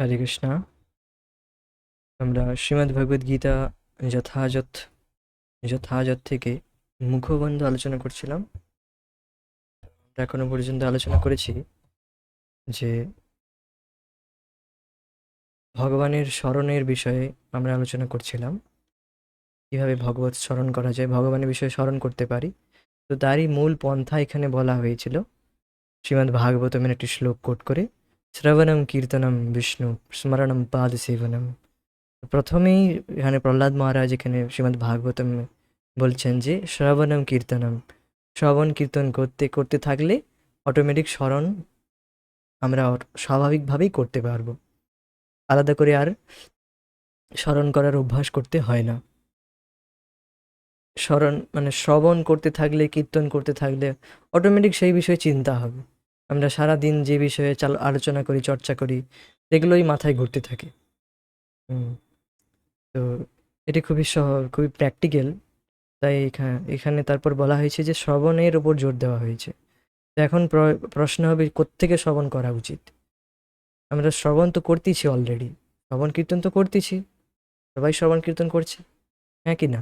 হরে কৃষ্ণা। আমরা শ্রীমদ্ ভগবদ গীতা যথাযথ যথাযথ থেকে মুখবন্ধ আলোচনা করছিলাম। আমরা এখনো পর্যন্ত আলোচনা করেছি যে ভগবানের স্মরণের বিষয়ে আমরা আলোচনা করছিলাম, কিভাবে ভগবত স্মরণ করা যায়, ভগবানের বিষয়ে স্মরণ করতে পারি। তো তারই মূল পন্থা এখানে বলা হয়েছিল শ্রীমদ্ ভাগবতমের একটি শ্লোক কোট করে, শ্রবণম কীর্তনম বিষ্ণু স্মরণম পাদ সেবনম। প্রথমেই এখানে প্রহ্লাদ মহারাজ এখানে শ্রীমদ্ ভাগবতম বলছেন যে শ্রবণম কীর্তনম, শ্রবণ কীর্তন করতে করতে থাকলে অটোমেটিক স্মরণ আমরা স্বাভাবিকভাবেই করতে পারবো, আলাদা করে আর স্মরণ করার অভ্যাস করতে হয় না। স্মরণ মানে শ্রবণ করতে থাকলে, কীর্তন করতে থাকলে অটোমেটিক সেই বিষয়ে চিন্তা হবে। আমরা সারাদিন যে বিষয়ে আলোচনা করি, চর্চা করি, সেগুলোই মাথায় ঘুরতে থাকে। হুম, তো এটি খুবই প্র্যাকটিক্যাল। তাই এখানে তারপর বলা হয়েছে যে শ্রবণের উপর জোর দেওয়া হয়েছে। তো এখন প্রশ্ন হবে, কোত্থেকে শ্রবণ করা উচিত? আমরা শ্রবণ তো করতেছি অলরেডি, শ্রবণ কীর্তন তো করতেছি, সবাই শ্রবণ কীর্তন করছে, হ্যাঁ কি না?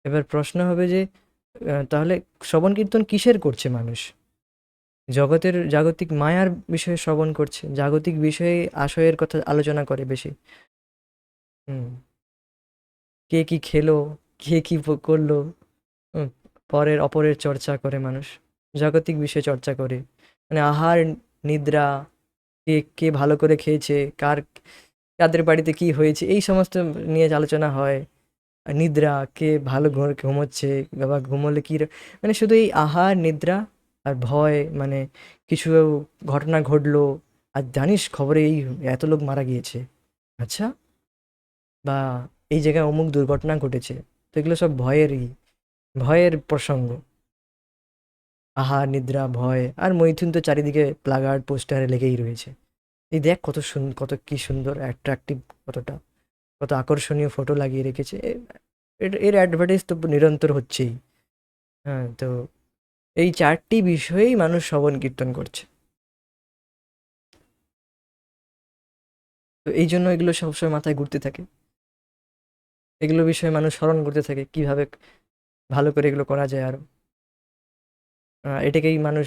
এবার প্রশ্ন হবে যে তাহলে শ্রবণ কীর্তন কিসের করছে মানুষ? জাগতিক মায়ার বিষয়ে শ্রবণ করছে, জাগতিক বিষয়ে আশয়ের কথা আলোচনা করে বেশি। হুম, কে কি খেলো, কে কি করলো, হুম, অপরের চর্চা করে মানুষ, জাগতিক বিষয়ে চর্চা করে। মানে আহার, নিদ্রা, কে কে ভালো করে খেয়েছে, কাদের বাড়িতে কি হয়েছে, এই সমস্ত নিয়ে আলোচনা হয়। আর নিদ্রা, কে ভালো ঘুমোচ্ছে বা ঘুমোলে মানে শুধু এই আহার, নিদ্রা আর ভয়, মানে কিছু ঘটনা ঘটলো, আর জানিস খবরে এই এত লোক মারা গিয়েছে, আচ্ছা, বা এই জায়গায় অমুক দুর্ঘটনা ঘটেছে। তো এগুলো সব ভয়ের প্রসঙ্গ। আহার, নিদ্রা, ভয় আর মৈথুন তো চারিদিকে প্লাগার্ড পোস্টারে লেগেই রয়েছে। এই দেখ কত কি সুন্দর অ্যাট্রাকটিভ, কত আকর্ষণীয় ফটো লাগিয়ে রেখেছে। এর অ্যাডভার্টাইজ তো নিরন্তর হচ্ছেই। হ্যাঁ, তো এই ৪ টি বিষয়েই মানুষ শ্রবণ কীর্তন করছে। তো এইজন্য এগুলো সবসময় মাথায় ঘুরতে থাকে। এগুলো বিষয়ে মানুষ স্মরণ করতে থাকে, কিভাবে ভালো করে এগুলো করা যায় আরো। এটাকেই মানুষ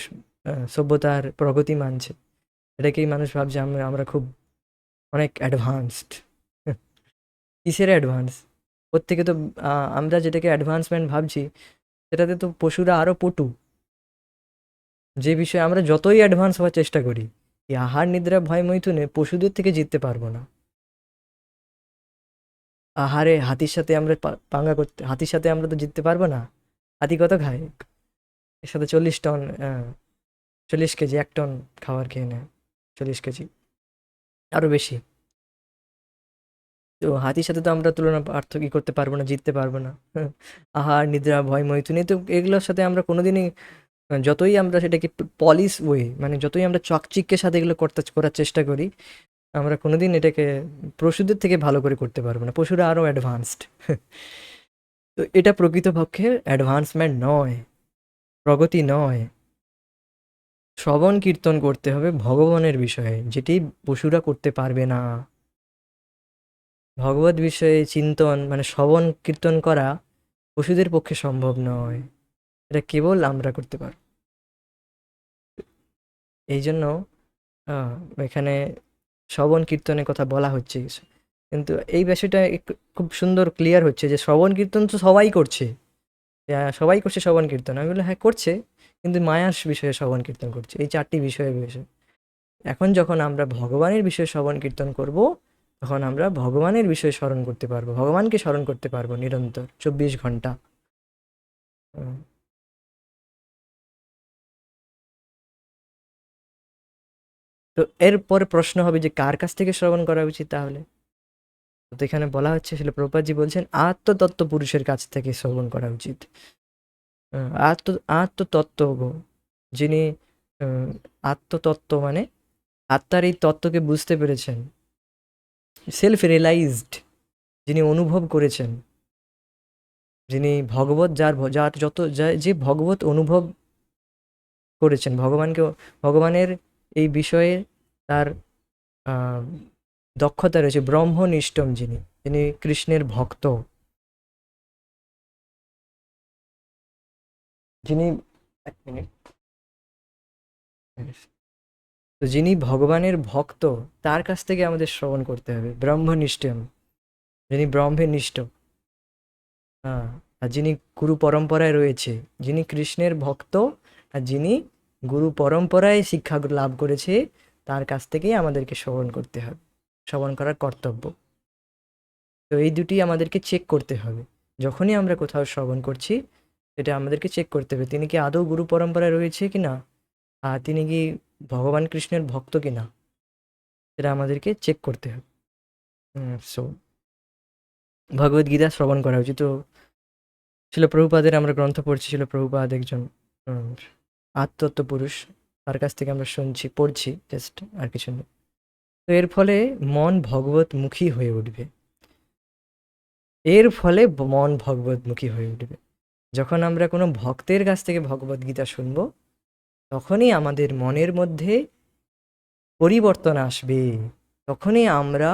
সভ্যতার প্রগতি মানছে। এটাকেই মানুষ ভাবছে আমরা আমরা খুব অনেক অ্যাডভান্সড। কিসের অ্যাডভান্স? ওর থেকে তো আমরা যেটাকে অ্যাডভান্সমেন্ট ভাবছি, সেটাতে তো পশুরা আরো পটু। যে বিষয়ে আমরা যতই অ্যাডভান্স হওয়ার চেষ্টা করি, এই আহার, নিদ্রা, ভয়, মৈথুনে পশুদের থেকে জিততে পারবো না। আহারে হাতির সাথে আমরা হাতির সাথে আমরা তো জিততে পারবো না। হাতি কত খায়? এর সাথে 40 টন, 40 কেজি, 1 টন খাবার খেয়ে নেয়। 40 কেজি, আরো বেশি। তো হাতির সাথে তো আমরা পার্থক্য করতে পারবো না, জিততে পারবো না। হ্যাঁ, আহার, নিদ্রা, ভয়, মৈথুনে তো এগুলোর সাথে আমরা কোনোদিনই, যতই আমরা সেটাকে পলিশ ওয়ে, মানে যতই আমরা চকচিক্যের সাথে এগুলো করার চেষ্টা করি, আমরা কোনোদিন এটাকে পশুদের থেকে ভালো করে করতে পারবো না। পশুরা আরো অ্যাডভান্সড। তো এটা প্রকৃতপক্ষে অ্যাডভান্সমেন্ট নয়, প্রগতি নয়। শ্রবণ কীর্তন করতে হবে ভগবানের বিষয়ে, যেটি পশুরা করতে পারবে না। ভগবত বিষয়ে চিন্তন মানে শ্রবণ কীর্তন করা পশুদের পক্ষে সম্ভব নয়। এটা কেবল আমরা করতে পারব। এই জন্য আহ, এখানে শ্রবণ কীর্তনের কথা বলা হচ্ছে কিছু। কিন্তু এই বিষয়টা একটু খুব সুন্দর ক্লিয়ার হচ্ছে যে শ্রবণ কীর্তন তো সবাই করছে। সবাই করছে শ্রবণ কীর্তন, আমি বললাম হ্যাঁ করছে, কিন্তু মায়ার বিষয়ে শ্রবণ কীর্তন করছে, এই 4টি বিষয়ে। এখন যখন আমরা ভগবানের বিষয়ে শ্রবণ কীর্তন করব, তখন আমরা ভগবানের বিষয়ে স্মরণ করতে পারবো, ভগবানকে স্মরণ করতে পারবো নিরন্তর 24 ঘন্টা। উম, তো এরপরে প্রশ্ন হবে যে কার কাছ থেকে শ্রবণ করা উচিত তাহলে? তো এখানে বলা হচ্ছে, শিল প্রভুপাদজি বলছেন আত্মতত্ত্ব পুরুষের কাছ থেকে শ্রবণ করা উচিত। আত্ম আত্মতত্ত্ব যিনি, আহ, আত্মতত্ত্ব মানে আত্মার এই তত্ত্বকে বুঝতে পেরেছেন, সেলফ রিয়েলাইজড, যিনি অনুভব করেছেন, যিনি ভগবত, যার যে ভগবত অনুভব করেছেন, ভগবানকে, ভগবানের এই বিষয়ে তার আহ, দক্ষতা রয়েছে, ব্রহ্মনিষ্ঠম যিনি, যিনি কৃষ্ণের ভক্ত, যিনি, এক মিনিট, তো যিনি ভগবানের ভক্ত, তার কাছ থেকে আমাদের শ্রবণ করতে হবে, ব্রহ্মনিষ্ঠম, যিনি ব্রহ্মে নিষ্ঠ। হ্যাঁ, আর যিনি গুরু পরম্পরায় রয়েছে, যিনি কৃষ্ণের ভক্ত, আর যিনি গুরু পরম্পরায় শিক্ষা লাভ করেছে, তার কাছ থেকেই আমাদেরকে শ্রবণ করতে হবে, শ্রবণ করার কর্তব্য। তো এই দুটি আমাদেরকে চেক করতে হবে যখনই আমরা কোথাও শ্রবণ করছি। এটা আমাদেরকে চেক করতে হবে তিনি কি আদৌ গুরু পরম্পরায় রয়েছে কিনা, আর তিনি কি ভগবান কৃষ্ণের ভক্ত কিনা, এটা আমাদেরকে চেক করতে হবে। সো ভগবদ গীতা শ্রবণ করা উচিত। তো ছিল প্রভুপাদের আমরা গ্রন্থ পড়ছি, ছিল প্রভুপাদ একজন উম, আত্মতত্ত্ব পুরুষ, তার কাছ থেকে আমরা শুনছি, পড়ছি, জাস্ট আর কিছু নেই। তো এর ফলে মন ভগবতমুখী হয়ে উঠবে, এর ফলে মন ভগবতমুখী হয়ে উঠবে। যখন আমরা কোনো ভক্তের কাছ থেকে ভগবদ গীতা শুনবো, তখনই আমাদের মনের মধ্যে পরিবর্তন আসবে, তখনই আমরা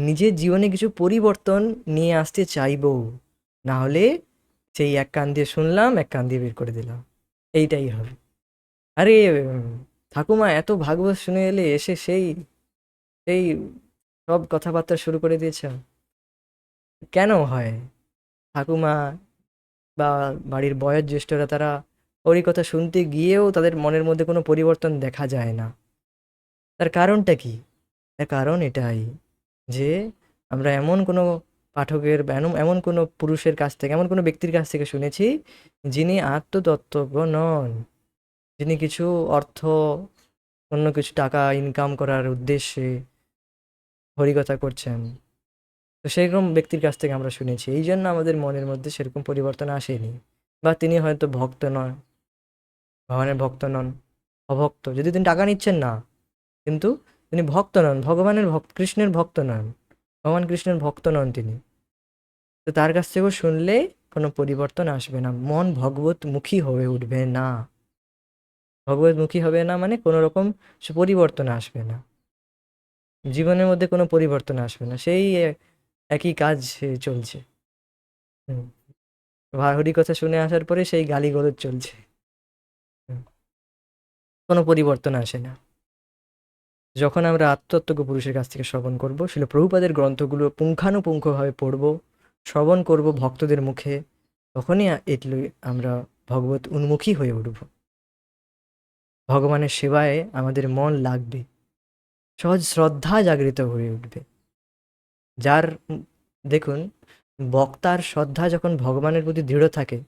নিজের জীবনে কিছু পরিবর্তন নিয়ে আসতে চাইবো। না হলে সেই এক কান দিয়ে শুনলাম, এক কান দিয়ে বের করে দিলাম, এইটাই হবে। আরে ঠাকুমা এত ভাগবত শুনে এলে, এসে সেই সেই সব কথাবার্তা শুরু করে দিয়েছ, কেন হয়? ঠাকুমা বা বাড়ির বয়োজ্যেষ্ঠরা, তারা ওরই কথা শুনতে গিয়েও তাদের মনের মধ্যে কোনো পরিবর্তন দেখা যায় না। তার কারণটা কি? তার কারণ এটাই যে আমরা এমন কোনো পাঠকের বা এমন কোনো পুরুষের কাছ থেকে, এমন কোনো ব্যক্তির কাছ থেকে শুনেছি, যিনি আত্মতত্ত্বজ্ঞ নন, যিনি কিছু অর্থ, অন্য কিছু টাকা ইনকাম করার উদ্দেশ্যে হরিকথা করছেন। তো সেরকম ব্যক্তির কাছ থেকে আমরা শুনেছি, এই জন্য আমাদের মনের মধ্যে সেরকম পরিবর্তন আসেনি। বা তিনি হয়তো ভক্ত নয়, ভগবানের ভক্ত নন, অভক্ত, যদি তিনি টাকা নিচ্ছেন না, কিন্তু তিনি ভক্ত নন, ভগবানের ভক্ত, কৃষ্ণের ভক্ত নন, ভগবান কৃষ্ণের ভক্ত নন তিনি। তো তার কাছ থেকেও শুনলে কোনো পরিবর্তন আসবে না, মন ভগবতমুখী হয়ে উঠবে না। ভগবতমুখী হবে না মানে কোনো রকম পরিবর্তন আসবে না, জীবনের মধ্যে কোনো পরিবর্তন আসবে না, সেই একই কাজ চলছে। হুম, হরি কথা শুনে আসার পরে সেই গালিগলজ চলছে। হুম, কোনো পরিবর্তন আসে না। যখন আমরা আত্মতত্ত্ব পুরুষের কাছ থেকে শ্রবণ করব, শিল প্রভুপাদের গ্রন্থগুলো পুঙ্খানুপুঙ্খভাবে পড়ব, শ্রবণ করব ভক্তদের মুখে, তখনই এটলি আমরা ভগবত উন্মুখী হয়ে উঠব, ভগবানের সেবায় আমাদের মন লাগবে, সহজ শ্রদ্ধা জাগৃত হয়ে উঠবে। যার দেখুন, বক্তার শ্রদ্ধা যখন ভগবানের প্রতি দৃঢ় থাকে,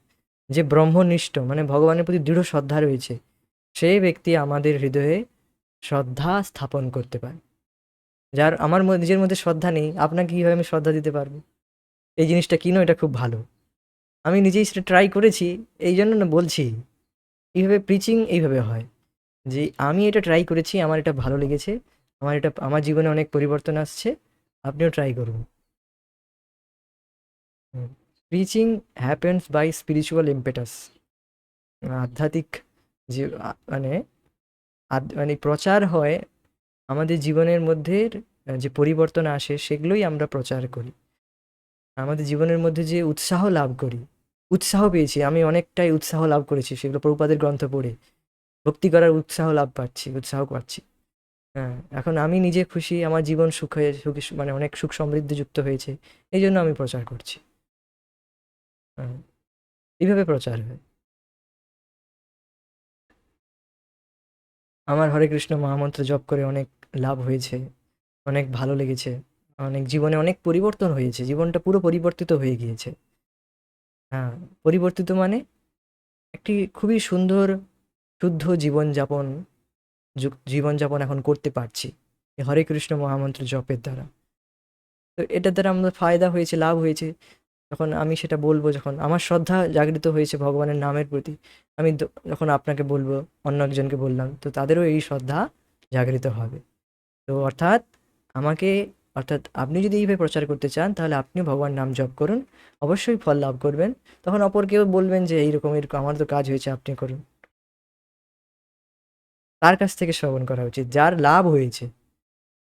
যে ব্রহ্মনিষ্ঠ মানে ভগবানের প্রতি দৃঢ় শ্রদ্ধা রয়েছে, সেই ব্যক্তি আমাদের হৃদয়ে শ্রদ্ধা স্থাপন করতে পারে। যার আমার নিজের মধ্যে শ্রদ্ধা নেই, আপনাকে কীভাবে আমি শ্রদ্ধা দিতে পারবো? এই জিনিসটা কিনো, এটা খুব ভালো, আমি নিজেই সেটা ট্রাই করেছি, এই জন্য না বলছি। এইভাবে প্রিচিং এইভাবে হয়, যে আমি এটা ট্রাই করেছি, আমার এটা ভালো লেগেছে, আমার জীবনে অনেক পরিবর্তন আসছে, আপনিও ট্রাই করুন। Preaching happens by spiritual impetus. আধ্যাত্মিক যে মানে মানে প্রচার হয়, আমাদের জীবনের মধ্যে যে পরিবর্তন আসে সেগুলোই আমরা প্রচার করি। আমাদের জীবনের মধ্যে যে উৎসাহ লাভ করি, উৎসাহ পেয়েছি, আমি অনেকটাই উৎসাহ লাভ করেছি সেগুলো প্রভুপাদের গ্রন্থ পড়ে, ভক্তি করার উৎসাহ লাভ পাচ্ছি, উৎসাহ পাচ্ছি। হ্যাঁ, এখন আমি নিজে খুশি, আমার জীবন সুখে সুখী, মানে অনেক সুখ সমৃদ্ধিযুক্ত হয়েছে, এই জন্য আমি প্রচার করছি। হ্যাঁ, এইভাবে প্রচার হয়। আমার হরে কৃষ্ণ মহামন্ত্র জপ করে অনেক লাভ হয়েছে, অনেক ভালো লেগেছে, অনেক জীবনে অনেক পরিবর্তন হয়েছে, জীবনটা পুরো পরিবর্তিত হয়ে গিয়েছে। হ্যাঁ, পরিবর্তিত মানে একটি খুবই সুন্দর শুদ্ধ জীবনযাপন, জীবনযাপন এখন করতে পারছি এই হরে কৃষ্ণ মহামন্ত্র জপের দ্বারা। তো এটার দ্বারা আমাদের ফায়দা হয়েছে, লাভ হয়েছে। যখন আমি সেটা বলবো, যখন আমার শ্রদ্ধা জাগৃত হয়েছে ভগবানের নামের প্রতি, আমি যখন আপনাকে বলবো, অন্য একজনকে বললাম, তো তাদেরও এই শ্রদ্ধা জাগৃত হবে। তো অর্থাৎ আমাকে, অর্থাৎ আপনি যদি এইভাবে প্রচার করতে চান, তাহলে আপনিও ভগবান নাম জপ করুন, অবশ্যই ফল লাভ করবেন। তখন অপরকেও বলবেন যে এইরকম এরকম আমার তো কাজ হয়েছে, আপনি করুন। তার কাছ থেকে শ্রবণ করা উচিত যার লাভ হয়েছে,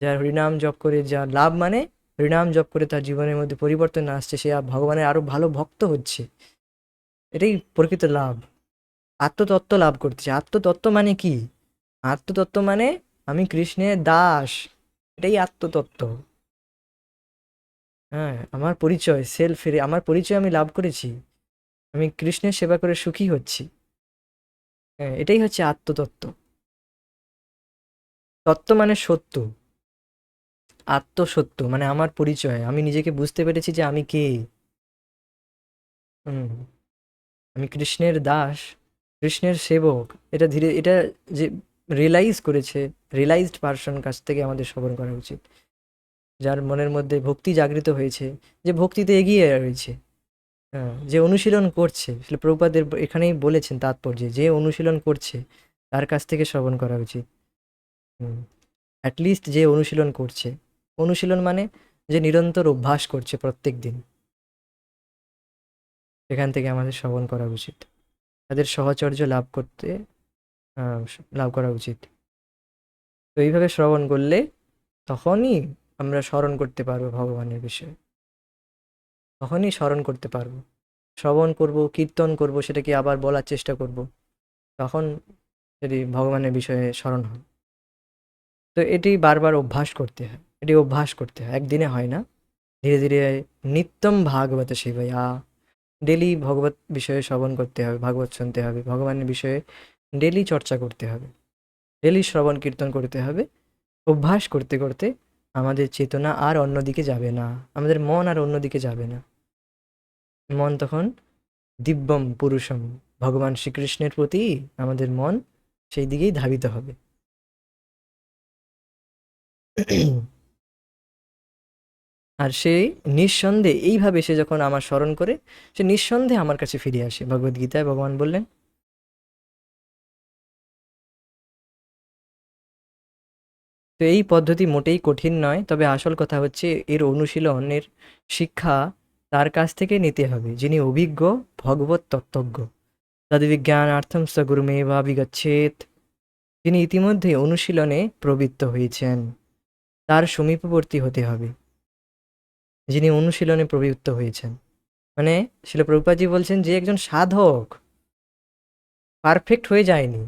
যার হরিনাম জপ করে যা লাভ, মানে হরিনাম জপ করে তার জীবনের মধ্যে পরিবর্তন আসছে, সে ভগবানের আরো ভালো ভক্ত হচ্ছে, এটাই প্রকৃত লাভ। আত্মতত্ত্ব লাভ করতেছে। আত্মতত্ত্ব মানে কি? আত্মতত্ত্ব মানে আমি কৃষ্ণের দাস, এটাই আত্মতত্ত্ব। হ্যাঁ, আমার পরিচয় আমার পরিচয় আমি লাভ করেছি, আমি কৃষ্ণের সেবা করে সুখী হচ্ছি। হ্যাঁ, এটাই হচ্ছে আত্মতত্ত্ব। তত্ত্ব মানে সত্য, আত্মসত্য মানে আমার পরিচয়, আমি নিজেকে বুঝতে পেরেছি যে আমি কে। হুম, আমি কৃষ্ণের দাস, কৃষ্ণের সেবক। এটা যে রিয়েলাইজ করেছে, রিয়েলাইজড পার্সন কাছ থেকে আমাদের শ্রবণ করা উচিত, যার মনের মধ্যে ভক্তি জাগৃত হয়েছে, যে ভক্তিতে এগিয়ে রয়েছে। হ্যাঁ, যে অনুশীলন করছে, আসলে প্রভুপাদের এখানেই বলেছেন তাৎপর্যে, যে অনুশীলন করছে তার কাছ থেকে শ্রবণ করা উচিত। হুম, অ্যাটলিস্ট যে অনুশীলন করছে, অনুশীলন মানে যে নিরন্তর অভ্যাস করছে প্রত্যেক দিন, সেখান থেকে আমাদের শ্রবণ করা উচিত, তাদের সহচর্য লাভ করতে লাভ করা উচিত। তো এইভাবে শ্রবণ করলে তখনই আমরা স্মরণ করতে পারবো ভগবানের বিষয়ে, তখনই স্মরণ করতে পারবো। শ্রবণ করব, কীর্তন করব, সেটাকে আবার বলার চেষ্টা করব, তখন যদি ভগবানের বিষয়ে স্মরণ হয়। তো এটি বারবার অভ্যাস করতে হয়, এটি অভ্যাস করতে হয়, একদিনে হয় না। ধীরে ধীরে নিত্যম ভাগবত সেবয়া, ডেলি ভগবত বিষয়ে শ্রবণ করতে হবে, ভাগবত শুনতে হবে, ভগবানের বিষয়ে ডেলি চর্চা করতে হবে, ডেলি শ্রবণ কীর্তন করতে হবে। অভ্যাস করতে করতে আমাদের চেতনা আর অন্যদিকে যাবে না, আমাদের মন আর অন্যদিকে যাবে না। মন তখন দিব্যম পুরুষম, ভগবান শ্রীকৃষ্ণের প্রতি আমাদের মন সেই দিকেই ধাবিত হবে। আর সে নিঃসন্দেহে, এইভাবে সে যখন আমার স্মরণ করে, সে নিঃসন্দেহে আমার কাছে ফিরে আসে। ভগবদ্গীতায় ভগবান বললেন। তো এই পদ্ধতি মোটেই কঠিন নয়, তবে আসল কথা হচ্ছে এর অনুশীলনের শিক্ষা তার কাছ থেকে নিতে হবে, যিনি অভিজ্ঞ ভগবত তত্ত্বজ্ঞ। তদ্বিজ্ঞানার্থম স গুরুমেবা বিগচ্ছেত, যিনি ইতিমধ্যে অনুশীলনে প্রবৃত্ত হয়েছেন, তার সমীপবর্তী হতে হবে। যিনি অনুশীলনে প্রবৃত্ত হয়েছেন মানে শিল প্রভুপাদজি বলছেন যে একজন সাধক পারফেক্ট হয়ে যায়নি।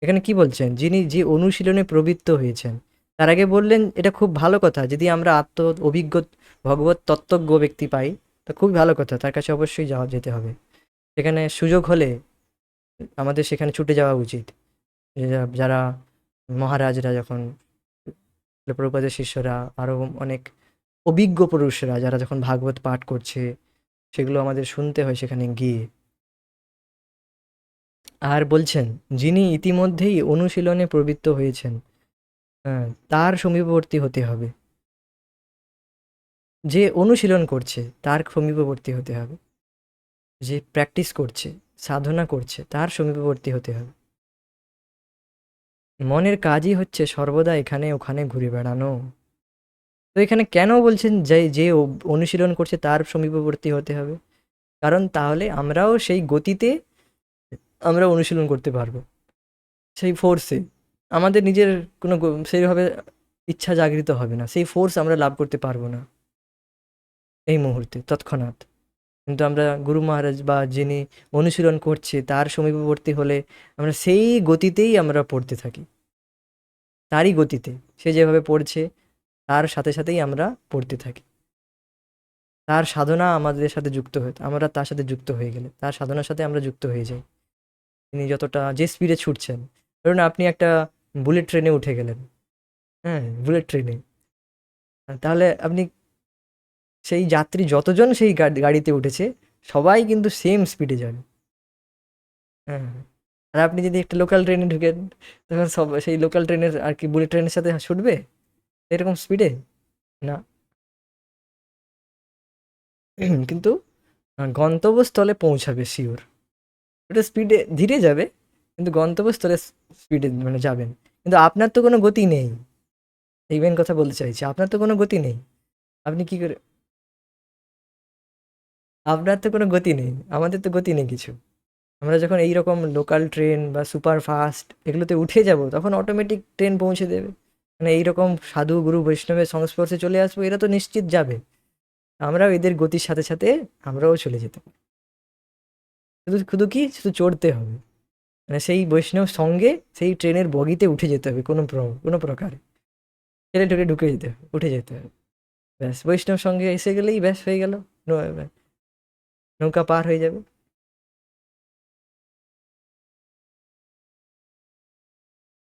এখানে কি বলছেন? যিনি যে অনুশীলনে প্রবৃত্ত হয়েছেন। তার আগে বললেন এটা খুব ভালো কথা, যদি আমরা অভিজ্ঞ ভগবত তত্ত্বজ্ঞ ব্যক্তি পাই, তা খুবই ভালো কথা, তার কাছে অবশ্যই যেতে হবে। সেখানে সুযোগ হলে আমাদের সেখানে ছুটে যাওয়া উচিত। যারা মহারাজরা, যখন প্রভুপাদের শিষ্যরা, আরও অনেক অভিজ্ঞ পুরুষরা যারা যখন ভাগবত পাঠ করছে, সেগুলো আমাদের শুনতে হয় সেখানে গিয়ে। আর বলছেন যিনি ইতিমধ্যেই অনুশীলনে প্রবৃত্ত হয়েছেন, হ্যাঁ, তার সমীপবর্তী হতে হবে। যে অনুশীলন করছে তার সমীপবর্তী হতে হবে, যে প্র্যাকটিস করছে, সাধনা করছে, তার সমীপবর্তী হতে হবে। মনের কাজই হচ্ছে সর্বদা এখানে ওখানে ঘুরে বেড়ানো। তো এখানে কেন বলছেন যে যে অনুশীলন করছে তার সমীপবর্তী হতে হবে? কারণ তাহলে আমরাও সেই গতিতে আমরা অনুশীলন করতে পারবো, সেই ফোর্সে। আমাদের নিজের কোনো সেইভাবে ইচ্ছা জাগৃত হবে না, সেই ফোর্স আমরা লাভ করতে পারবো না এই মুহূর্তে তৎক্ষণাৎ। কিন্তু আমরা গুরু মহারাজ বা যিনি অনুশীলন করছে তার সমীপবর্তী হলে আমরা সেই গতিতেই আমরা পড়তে থাকি, তারই গতিতে। সে যেভাবে পড়ছে তার সাথে সাথেই আমরা পড়তে থাকি। তার সাধনা আমাদের সাথে যুক্ত হয়ে, আমরা তার সাথে যুক্ত হয়ে গেলে, তার সাধনার সাথে আমরা যুক্ত হয়ে যাই। তিনি যতটা যে স্পিডে ছুটছেন, ধরুন আপনি একটা বুলেট ট্রেনে উঠে গেলেন, হ্যাঁ, বুলেট ট্রেনে, তাহলে আপনি সেই যাত্রী যতজন সেই গাড়িতে উঠেছে সবাই কিন্তু সেম স্পিডে যাবে। হ্যাঁ, আর আপনি যদি একটা লোকাল ট্রেনে ঢুকেন, তখন সব সেই লোকাল ট্রেনের আর কি বুলেট ট্রেনের সাথে ছুটবে এরকম স্পিডে? না। কিন্তু গন্তব্যস্থলে পৌঁছাবে শিওর। ওটা স্পিডে ধীরে যাবে, কিন্তু গন্তব্যস্থলে স্পিডে মানে যাবেন। কিন্তু আপনার তো কোনো গতি নেই, এই মেন কথা বলতে চাইছি, আপনার তো কোনো গতি নেই। আপনি কি করে, আপনার তো কোনো গতি নেই, আমাদের তো গতি নেই কিছু। আমরা যখন এই রকম লোকাল ট্রেন বা সুপার ফাস্ট এগুলোতে উঠে যাব, তখন অটোমেটিক ট্রেন পৌঁছে দেবে। মানে এইরকম সাধু গুরু বৈষ্ণবের সংস্পর্শে চলে আসবো, এরা তো নিশ্চিত যাবে, আমরাও এদের গতির সাথে সাথে আমরাও চলে যেতে পারি। শুধু শুধু কি, শুধু চড়তে হবে, মানে সেই বৈষ্ণব সঙ্গে সেই ট্রেনের বগিতে উঠে যেতে হবে, কোনো প্রকারে ঠেলে ঠুলে ঢুকে যেতে হবে, উঠে যেতে হবে, ব্যাস বৈষ্ণব সঙ্গে এসে গেলেই ব্যাস হয়ে গেল, নৌকা পার হয়ে যাবে।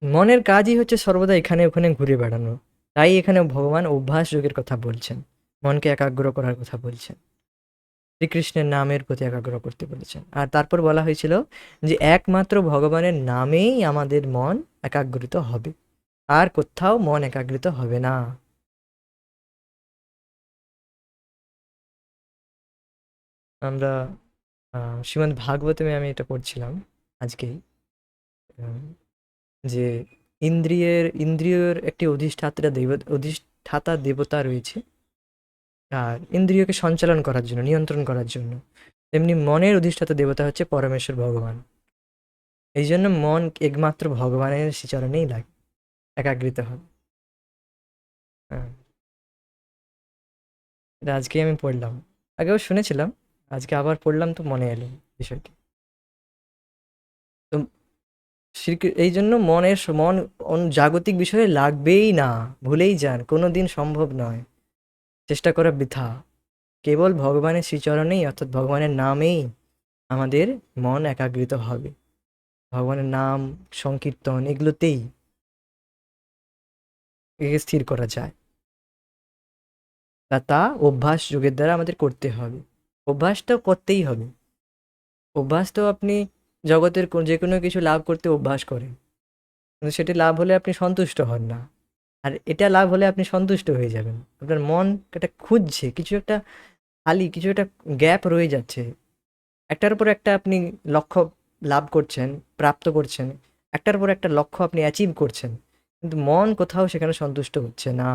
মনের কাজই হচ্ছে সর্বদা এখানে ওখানে ঘুরে বেড়ানো। তাই এখানে ভগবান অভ্যাস যোগের কথা বলছেন, মনকে একাগ্র করার কথা বলছেন, শ্রীকৃষ্ণের নামের প্রতি একাগ্র করতে বলেছেন। আর তারপর বলা হয়েছিল যে একমাত্র ভগবানের নামেই আমাদের মন একাগ্রিত হবে, আর কোথাও মন একাগ্রিত হবে না। আমরা শ্রীমদ্ ভাগবতমে আমি এটা পড়ছিলাম আজকেই, আহ, যে ইন্দ্রিয়ের একটি অধিষ্ঠাতা দেবতা রয়েছে, আর ইন্দ্রিয়কে সঞ্চালন করার জন্য, নিয়ন্ত্রণ করার জন্য। তেমনি মনের অধিষ্ঠাতা দেবতা হচ্ছে পরমেশ্বর ভগবান। এই জন্য মন একমাত্র ভগবানের শ্রীচরণেই লাগে, একাগ্রিত হয়। হ্যাঁ, এটা আজকেই আমি পড়লাম, আগেও শুনেছিলাম, আজকে আবার পড়লাম তো মনে এলো বিষয়টি। তো এই জন্য মন জাগতিক বিষয়ে লাগবেই না, ভুলেই যান, কোনো দিন সম্ভব নয়, চেষ্টা করা বৃথা। কেবল ভগবানের শ্রীচরণেই, অর্থাৎ ভগবানের নামেই আমাদের মন একাগ্রিত হবে, ভগবানের নাম সংকীর্তন এগুলোতেই একে স্থির করা যায়। তা অভ্যাস যোগের দ্বারা আমাদের করতে হবে, অভ্যাসটা করতেই হবে। অভ্যাস তো আপনি জগতের যে কোনো কিছু লাভ করতে অভ্যাস করেন, কিন্তু সেটি লাভ হলে আপনি সন্তুষ্ট হন না, আর এটা লাভ হলে আপনি সন্তুষ্ট হয়ে যাবেন। আপনার মন এটা খুঁজছে, কিছু একটা খালি, কিছু একটা গ্যাপ রয়ে যাচ্ছে, একটার উপর একটা আপনি লক্ষ্য লাভ করছেন, প্রাপ্ত করছেন, একটার পর একটা লক্ষ্য আপনি অ্যাচিভ করছেন, কিন্তু মন কোথাও সেখানে সন্তুষ্ট হচ্ছে না।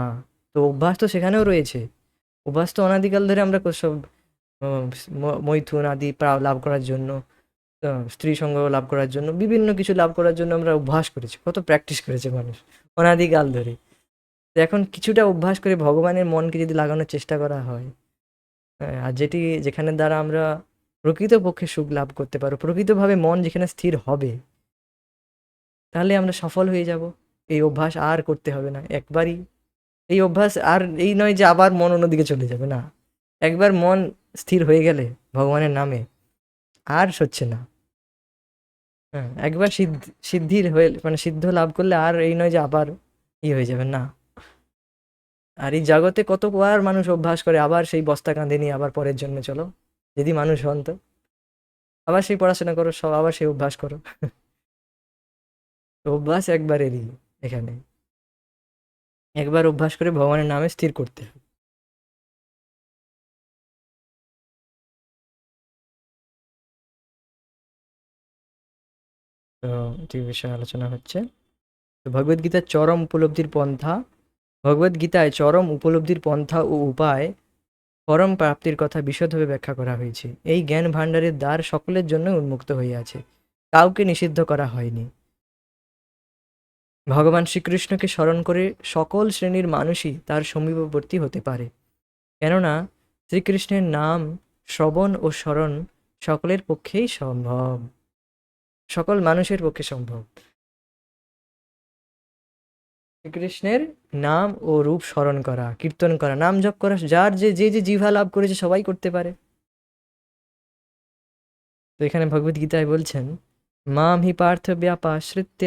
তো অভ্যাস তো সেখানেও রয়েছে, অভ্যাস তো অনাদিকাল ধরে আমরা সব মৈথুন আদি লাভ করার জন্য, স্ত্রী সঙ্গ লাভ করার জন্য, বিভিন্ন কিছু লাভ করার জন্য আমরা অভ্যাস করেছি, কত প্র্যাকটিস করেছে মানুষ অনাদিকাল ধরে। তো এখন কিছুটা অভ্যাস করে ভগবানের মনকে যদি লাগানোর চেষ্টা করা হয়, আর যেখানে দ্বারা আমরা প্রকৃতপক্ষে সুখ লাভ করতে পারো, প্রকৃতভাবে মন যেখানে স্থির হবে, তাহলে আমরা সফল হয়ে যাব। এই অভ্যাস আর করতে হবে না একবারই। এই অভ্যাস আর এই নয় যে আবার মন অন্যদিকে চলে যাবে, না, একবার মন স্থির হয়ে গেলে ভগবানের নামে আর সচ্ছে না। হ্যাঁ, একবার সিদ্ধির হয়ে, মানে সিদ্ধ লাভ করলে আর এই নয় যে আবার হয়ে যাবে, না। আর এই জগতে কতবার মানুষ অভ্যাস করে আবার সেই বস্তা কাঁধে নিয়ে আবার পরের জন্মে চলো, যদি মানুষ হন তো আবার সেই পড়াশোনা করো, সব আবার সেই অভ্যাস করো। তো অভ্যাস একবারেরই, এখানে একবার অভ্যাস করে ভগবানের নামে স্থির করতে হবে। তো এটি বিষয়ে আলোচনা হচ্ছে। তো ভগবদ্গীতার চরম উপলব্ধির পন্থা, ভগবদ্গীতায় চরম উপলব্ধির পন্থা ও উপায়, পরম প্রাপ্তির কথা বিশদভাবে ব্যাখ্যা করা হয়েছে। এই জ্ঞান ভাণ্ডারের দ্বার সকলের জন্য উন্মুক্ত হইয়াছে, কাউকে নিষিদ্ধ করা হয়নি। ভগবান শ্রীকৃষ্ণকে স্মরণ করে সকল শ্রেণীর মানুষই তার সমীপবর্তী হতে পারে, কেননা শ্রীকৃষ্ণের নাম শ্রবণ ও স্মরণ সকলের পক্ষেই সম্ভব, সকল মানুষের পক্ষে সম্ভব। শ্রীকৃষ্ণের নাম ও রূপ স্মরণ করা, কীর্তন করা, নাম জপ করা, যার যে জিহ্বা লাভ করেছে সবাই করতে পারে। তো এখানে ভগবদ্গীতায় বলছেন, মাম হি পার্থ ব্যাপাশ্রিত্য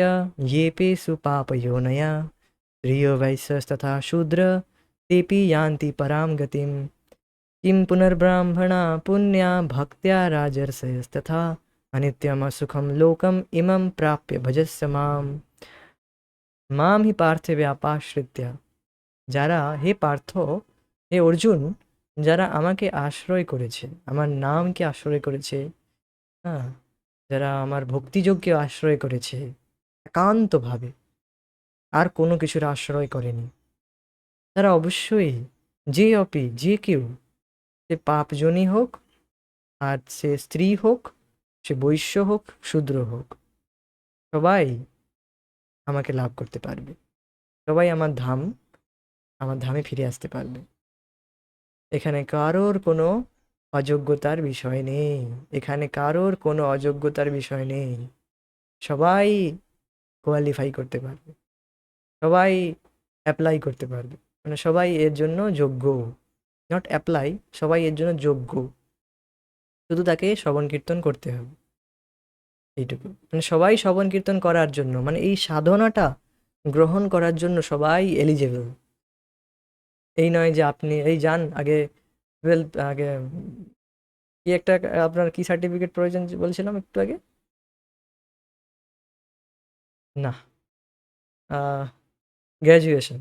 येऽपि पापयोनयः स्त्रियो वैश्यस्तथा शूद्र तेऽपि यान्ति परां गतिं किं पुनर्ब्राह्मणा पुण्या भक्त्या राजर्षयस्तथा अनित्यम सुखम लोकम इमं प्राप्य भजस्य माम। মাম হি পার্থে ব্যাপাশ্রিত্য, যারা, হে পার্থ, হে অর্জুন, যারা আমাকে আশ্রয় করেছে, আমার নামকে আশ্রয় করেছে, হ্যাঁ, যারা আমার ভক্তিযোগকে আশ্রয় করেছে একান্তভাবে, আর কোনো কিছুর আশ্রয় করেনি, তারা অবশ্যই, যে কেউ, সে পাপজনী হোক, আর সে স্ত্রী হোক, সে বৈশ্য হোক, শূদ্র হোক, সবাই আমাকে লাভ করতে পারবে। সবাই আমার ধামে ফিরে আসতে পারবে। এখানে কারোর কোনো অযোগ্যতার বিষয় নেই, এখানে কারোর কোনো অযোগ্যতার বিষয় নেই। সবাই কোয়ালিফাই করতে পারবে, সবাই অ্যাপ্লাই করতে পারবে, মানে সবাই এর জন্য যোগ্য। নট অ্যাপ্লাই, সবাই এর জন্য যোগ্য, শুধু তাকে শ্রবণ কীর্তন করতে হবে, এইটুকু। মানে সবাই শ্রবণ কীর্তন করার জন্য, মানে এই সাধনাটা গ্রহণ করার জন্য সবাই এলিজেবল। এই নয় যে আপনি এই যান আগে টুয়েলভ আগে কি একটা আপনার কি সার্টিফিকেট প্রয়োজন বলছিলাম একটু আগে, না গ্র্যাজুয়েশন,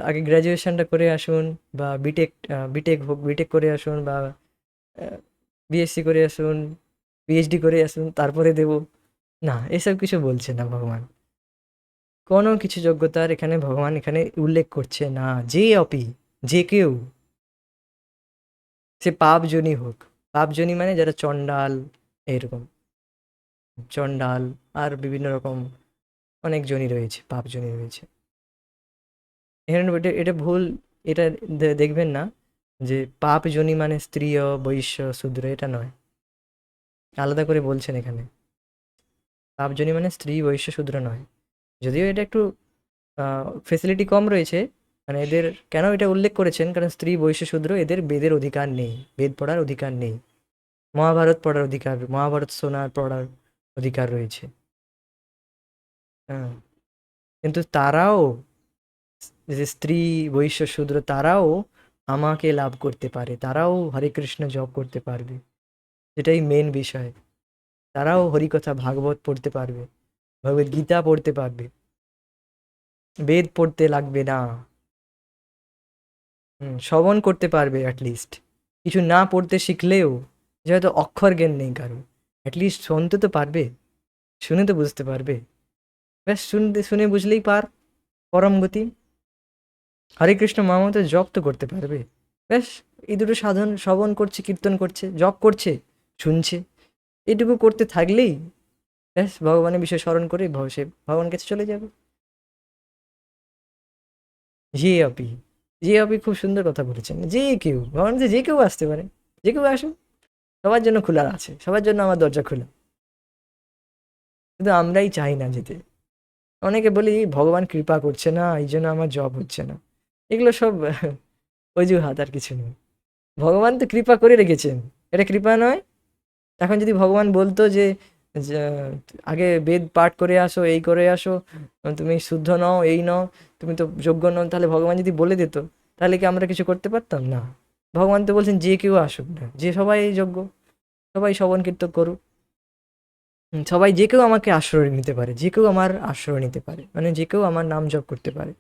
আগে গ্র্যাজুয়েশনটা করে আসুন, বা বিটেক, বিটেক হোক, বিটেক করে আসুন, বা বিএসসি করে আসুন, পিএইচডি করে আসুন, তারপরে দেব। না, এসব কিছু বলছে না ভগবান। কোনো কিছু যোগ্যতার এখানে ভগবান এখানে উল্লেখ করছে না। যে অপি, যে কেউ, সে পাপজনী হোক, পাপজনী মানে যারা চণ্ডাল, এরকম চণ্ডাল, আর বিভিন্ন রকম অনেক জনই রয়েছে, পাপজনী রয়েছে এখানে। এটা ভুল, এটা দেখবেন না যে পাপজনী মানে স্ত্রী, বৈশ্য, শূদ্র, এটা নয়, আলাদা করে বলছেন এখানে। পাপজনী মানে স্ত্রী, বৈশ্য, শূদ্র নয়। যদিও এটা একটু ফেসিলিটি কম রয়েছে, মানে এদের কেন এটা উল্লেখ করেছেন, কারণ স্ত্রী, বৈশ্য, শূদ্র এদের বেদের অধিকার নেই, বেদ পড়ার অধিকার নেই, মহাভারত পড়ার অধিকার, মহাভারত শোনার পড়ার অধিকার রয়েছে। হ্যাঁ, কিন্তু তারাও, যে স্ত্রী, বৈশ্য, শূদ্র, তারাও আমাকে লাভ করতে পারে, তারাও হরে কৃষ্ণ জপ করতে পারবে, এটাই মেন বিষয়। তারাও হরিকথা, ভাগবত পড়তে পারবে, ভগবদ গীতা পড়তে পারবে, বেদ পড়তে লাগবে না। শ্রবণ করতে পারবে অ্যাটলিস্ট, কিছু না পড়তে শিখলেও, যে হয়তো অক্ষর জ্ঞান নেই কারো, অ্যাটলিস্ট শুনতে তো পারবে, শুনে তো বুঝতে পারবে। ব্যাস, শুনে বুঝলেই পরম গতি। হরে কৃষ্ণ মহামন্ত্র জপ তো করতে পারবে। ব্যাস, এই দুটো সাধন, শ্রবণ করছে, কীর্তন করছে, জপ করছে, শুনছে, এটুকু করতে থাকলেই ব্যাস ভগবানের বিষয় স্মরণ করে সে ভগবানের কাছে চলে যাবে। যে আপি, যে আপি খুব সুন্দর কথা বলেছেন। যে কেউ, ভগবান যে কেউ আসতে পারে, যে কেউ আসুন, সবার জন্য খোলা আছে, সবার জন্য আমার দরজা খোলা, কিন্তু আমরাই চাই না যেতে। অনেকে বলি ভগবান কৃপা করছে না, এই জন্য আমার জব হচ্ছে না, এগুলো সব অজুহাত, আর কিছু নেই। ভগবান তো কৃপা করে রেখেছেন, এটা কৃপা নয়? এখন যদি ভগবান বলতো যে যে, আগে বেদ পাঠ করে আসো, এই করে আসো, তুমি শুদ্ধ নও, এই নও, তুমি তো যোগ্য নও, তাহলে ভগবান যদি বলে দিত, তাহলে কি আমরা কিছু করতে পারতাম না? ভগবান তো বলছেন যে কেউ আসুক না, যে সবাই যোগ্য, সবাই শ্রবণ কীর্তন করুক। সবাই, যে কেউ আমাকে আশ্রয় নিতে পারে, যে কেউ আমার আশ্রয় নিতে পারে, মানে যে কেউ আমার নাম জপ করতে পারে।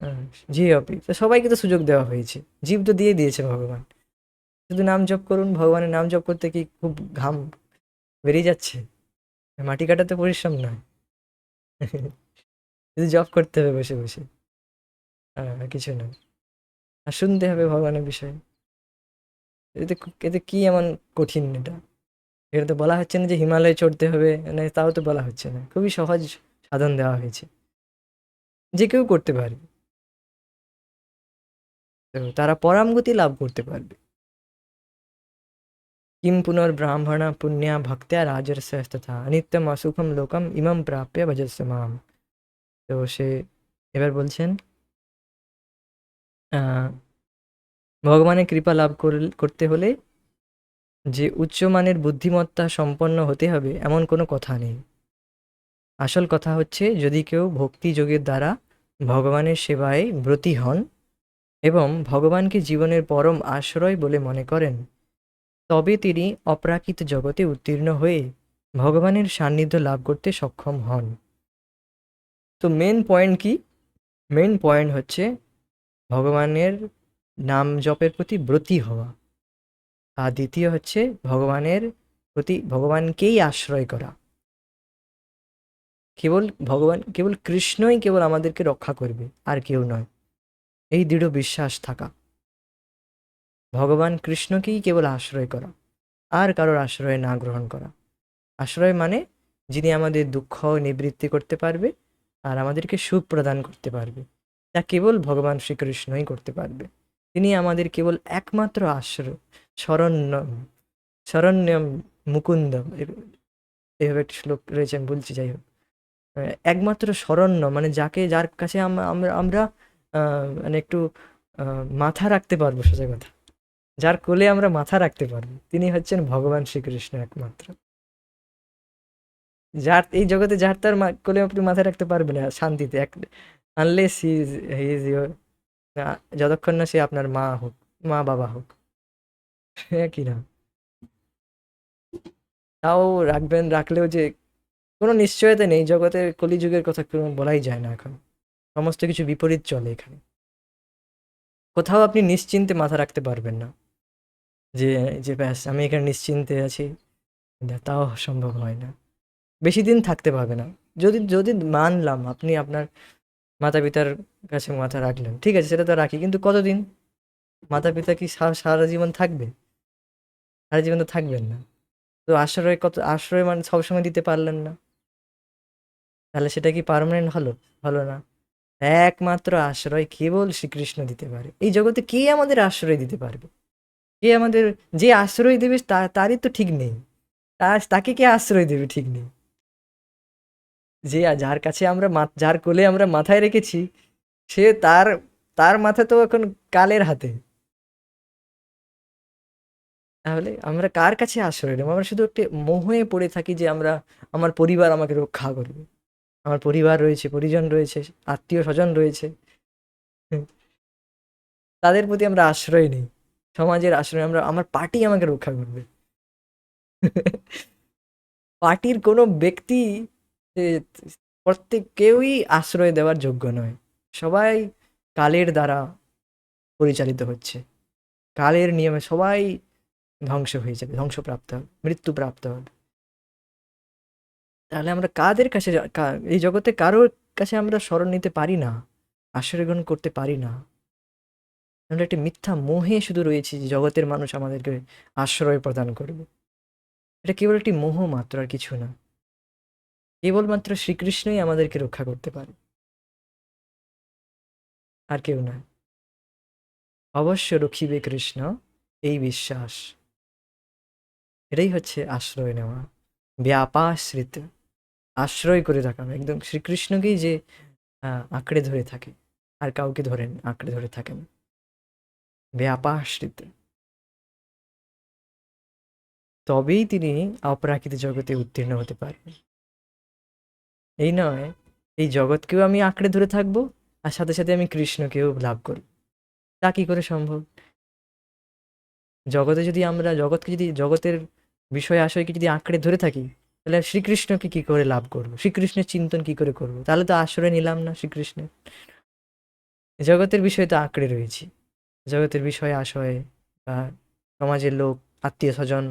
হ্যাঁ, যে অপি, তো সবাইকে তো সুযোগ দেওয়া হয়েছে, জীব তো দিয়ে দিয়েছে ভগবান। শুধু নাম জপ করুন, ভগবানের নাম জপ করতে কি খুব ঘাম বেরিয়ে যাচ্ছে? মাটি কাটাতে পরিশ্রম নয়। শুধু জব করতে হবে বসে বসে, আর কিছু নয়। আর শুনতে হবে ভগবানের বিষয়ে। এতে কি এমন কঠিন এটা? এটা তো বলা হচ্ছে না যে হিমালয়ে চড়তে হবে, মানে তাও তো বলা হচ্ছে না, খুবই সহজ সাধন দেওয়া হয়েছে, যে কেউ করতে পারে, তো তারা পরামগতি লাভ করতে পারবে। কিম পুনর্ব্রাহ্মণা পুণ্যা ভক্ত্যা রাজর্ষস্তথা নিত্যম অসুখম লোকম ইমম প্রাপ্য ভজস্য মাম। তো সে এবার বলছেন, আহ, ভগবানের কৃপা লাভ করতে হলে যে উচ্চমানের বুদ্ধিমত্তা সম্পন্ন হতে হবে এমন কোনো কথা নেই। আসল কথা হচ্ছে, যদি কেউ ভক্তি যোগের দ্বারা ভগবানের সেবায় ব্রতী হন এবং ভগবানকে জীবনের পরম আশ্রয় বলে মনে করেন, তবে তিনি অপ্রাকৃত জগতে উত্তীর্ণ হয়ে ভগবানের সান্নিধ্য লাভ করতে সক্ষম হন। তো মেন পয়েন্ট কি? মেন পয়েন্ট হচ্ছে ভগবানের নাম জপের প্রতি ব্রতী হওয়া, আর দ্বিতীয় হচ্ছে ভগবানের প্রতি, ভগবানকেই আশ্রয় করা। কেবল ভগবান, কেবল কৃষ্ণই কেবল আমাদেরকে রক্ষা করবে, আর কেউ নয়, এই দৃঢ় বিশ্বাস থাকা। ভগবান কৃষ্ণকেই কেবল আশ্রয় করা, আর কারোর আশ্রয় না গ্রহণ করা। আশ্রয় মানে যিনি আমাদের দুঃখ নিবৃত্তি করতে পারবে, আর আমাদেরকে সুখ প্রদান করতে পারবে, যা কেবল ভগবান শ্রীকৃষ্ণই করতে পারবে। তিনি আমাদের কেবল একমাত্র আশ্রয়, শরণ্যম শরণ্যম মুকুন্দম, এভাবে একটা শ্লোক রয়েছে, আমি বলছি, যাই হোক। একমাত্র শরণ্য মানে যাকে, যার কাছে আমরা আমরা আমরা মানে একটু মাথা রাখতে পারবো, সোজা কথা, যার কোলে আমরা মাথা রাখতে পারবো, তিনি হচ্ছেন ভগবান শ্রীকৃষ্ণ একমাত্র। যার এই জগতে, যার তার কোলে আপনি মাথা রাখতে পারবেন না শান্তিতে, এক আনলেস হি ইজ ইয়োর, যতক্ষণ না সে আপনার মা হোক, মা বাবা হোক। হ্যাঁ কি না? তাও রাখবেন, রাখলেও যে কোনো নিশ্চয়তা নেই, জগতের কলিযুগের কথা কোনো বলাই যায় না এখন, সমস্ত কিছু বিপরীত চলে এখানে। কোথাও আপনি নিশ্চিন্তে মাথা রাখতে পারবেন না যে, ব্যাস আমি এখানে নিশ্চিন্তে আছি, তাও সম্ভব হয় না, বেশি দিন থাকতে পারবে না। যদি যদি মানলাম আপনি আপনার মাতা পিতার কাছে মাথা রাখলেন, ঠিক আছে, সেটা তো রাখি, কিন্তু কতদিন? মাতা পিতা কি সারা জীবন থাকবে? সারা জীবন তো থাকবেন না। তো আশ্রয়, কত আশ্রয় মানে সবসময় দিতে পারলেন না, তাহলে সেটা কি পার্মানেন্ট হলো? হলো না। একমাত্র আশ্রয় কেবল শ্রীকৃষ্ণ দিতে পারে। এই জগতে কে আমাদের আশ্রয় দিতে পারবে? কে আমাদের, যে আশ্রয় দেবে তারই তো ঠিক নেই, তাকে কে আশ্রয় দেবে ঠিক নেই। যে যার কাছে আমরা যার কোলে আমরা মাথায় রেখেছি, সে তার তার মাথা তো এখন কালের হাতে। তাহলে আমরা কার কাছে আশ্রয় নেব? আমরা শুধু একটা মোহে পড়ে থাকি যে আমরা, আমার পরিবার আমাকে রক্ষা করবে, আমার পরিবার রয়েছে, পরিজন রয়েছে, আত্মীয় স্বজন রয়েছে, তাদের প্রতি আমরা আশ্রয় নেই, সমাজের আশ্রয়, আমরা, আমার পার্টি আমাকে রক্ষা করবে। পার্টির কোনো ব্যক্তি, এ, প্রত্যেক কেউই আশ্রয় দেওয়ার যোগ্য নয়। সবাই কালের দ্বারা পরিচালিত হচ্ছে, কালের নিয়মে সবাই ধ্বংস হয়ে যাবে, ধ্বংসপ্রাপ্ত হবে, মৃত্যুপ্রাপ্ত হবে। তাহলে আমরা কাদের কাছে এই জগতে কারোর কাছে আমরা শরণ নিতে পারি না, আশ্রয় গ্রহণ করতে পারি না। আমরা একটা মিথ্যা মোহে শুধু রয়েছি যে জগতের মানুষ আমাদেরকে আশ্রয় প্রদান করবে। এটা কেবল একটি মোহ মাত্র, আর কিছু না। কেবলমাত্র শ্রীকৃষ্ণই আমাদেরকে রক্ষা করতে পারে, আর কেউ না। অবশ্য রক্ষিবে কৃষ্ণ, এই বিশ্বাস, এটাই হচ্ছে আশ্রয় নেওয়া, ব্যাপাশ্রিত, আশ্রয় করে থাকা, একদম শ্রীকৃষ্ণকেই যে আঁকড়ে ধরে থাকে, আর কাউকে ধরেন আঁকড়ে ধরে থাকেন, ব্যাপাশ্রিত, তবেই তিনি অপ্রাকৃত জগতে উত্তীর্ণ হতে পারবেন। এই নয়, এই জগৎকেও আমি আঁকড়ে ধরে থাকবো, আর সাথে সাথে আমি কৃষ্ণকেও লাভ করব, তা কি করে সম্ভব? জগতে যদি আমরা, জগৎকে যদি, জগতের বিষয় আশয়কে যদি আঁকড়ে ধরে থাকি, তাহলে শ্রীকৃষ্ণকে কি করে লাভ করবো, শ্রীকৃষ্ণের চিন্তন কি করে করবো? তাহলে তো আশ্রয় নিলাম না শ্রীকৃষ্ণের। জগতের বিষয় তো আঁকড়ে রয়েছি, জগতের বিষয় আশয় বা সমাজের লোক, আত্মীয় স্বজন,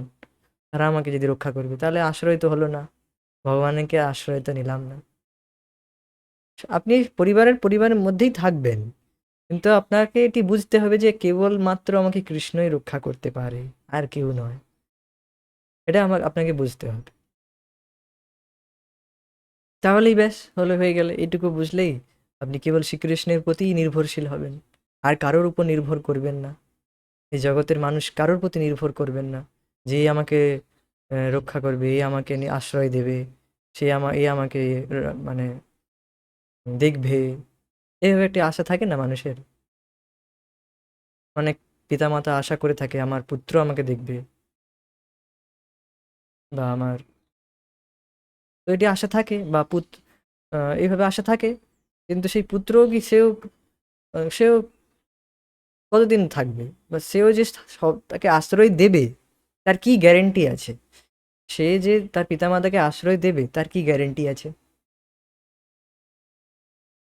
তারা আমাকে যদি রক্ষা করবে, তাহলে আশ্রয় তো হলো না, ভগবানকে আশ্রয় তো নিলাম না। আপনি পরিবারের মধ্যেই থাকবেন, কিন্তু আপনাকে এটি বুঝতে হবে যে কেবলমাত্র আমাকে কৃষ্ণই রক্ষা করতে পারে, আর কেউ নয়। এটা আপনাকে বুঝতে হবে। তাহলেই ব্যাস হলো, হয়ে গেলে এইটুকু বুঝলেই আপনি কেবল শ্রীকৃষ্ণের প্রতিই নির্ভরশীল হবেন, আর কারোর উপর নির্ভর করবেন না। এই জগতের মানুষ কারোর প্রতি নির্ভর করবেন না যে এই আমাকে রক্ষা করবে, এই আমাকে আশ্রয় দেবে, সে এই আমাকে মানে দেখবে, এইভাবে একটি আশা থাকে না মানুষের। অনেক পিতামাতা আশা করে থাকে আমার পুত্র আমাকে দেখবে, বা আমার, তো এটি আশা থাকে, বা এইভাবে আশা থাকে, কিন্তু সেই পুত্রও কি, সেও কতদিন থাকবে, বা সেও যে সব তাকে আশ্রয় দেবে, তার কি গ্যারেন্টি আছে? সে যে তার পিতামাতাকে আশ্রয় দেবে, তার কি গ্যারেন্টি আছে?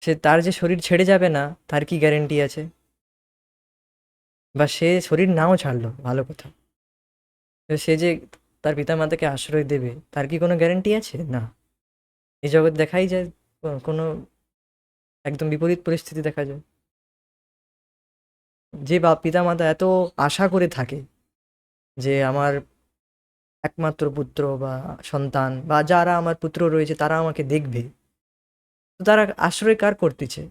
সে, তার যে শরীর ছেড়ে যাবে না, তার কি গ্যারেন্টি আছে? বা সে শরীর নাও ছাড়লো, ভালো কথা, তো সে যে তার পিতামাতাকে আশ্রয় দেবে, তার কি কোনো গ্যারেন্টি আছে? না। এই জগৎ দেখাই যায়, কোনো একদম বিপরীত পরিস্থিতি দেখা যায়, যে পিতামাতা এত আশা করে থাকে যে আমার একমাত্র পুত্র বা সন্তান, বা যারা আমার পুত্র রয়েছে তারা আমাকে দেখবে, তো তারা আশ্রয় কার করতেছে?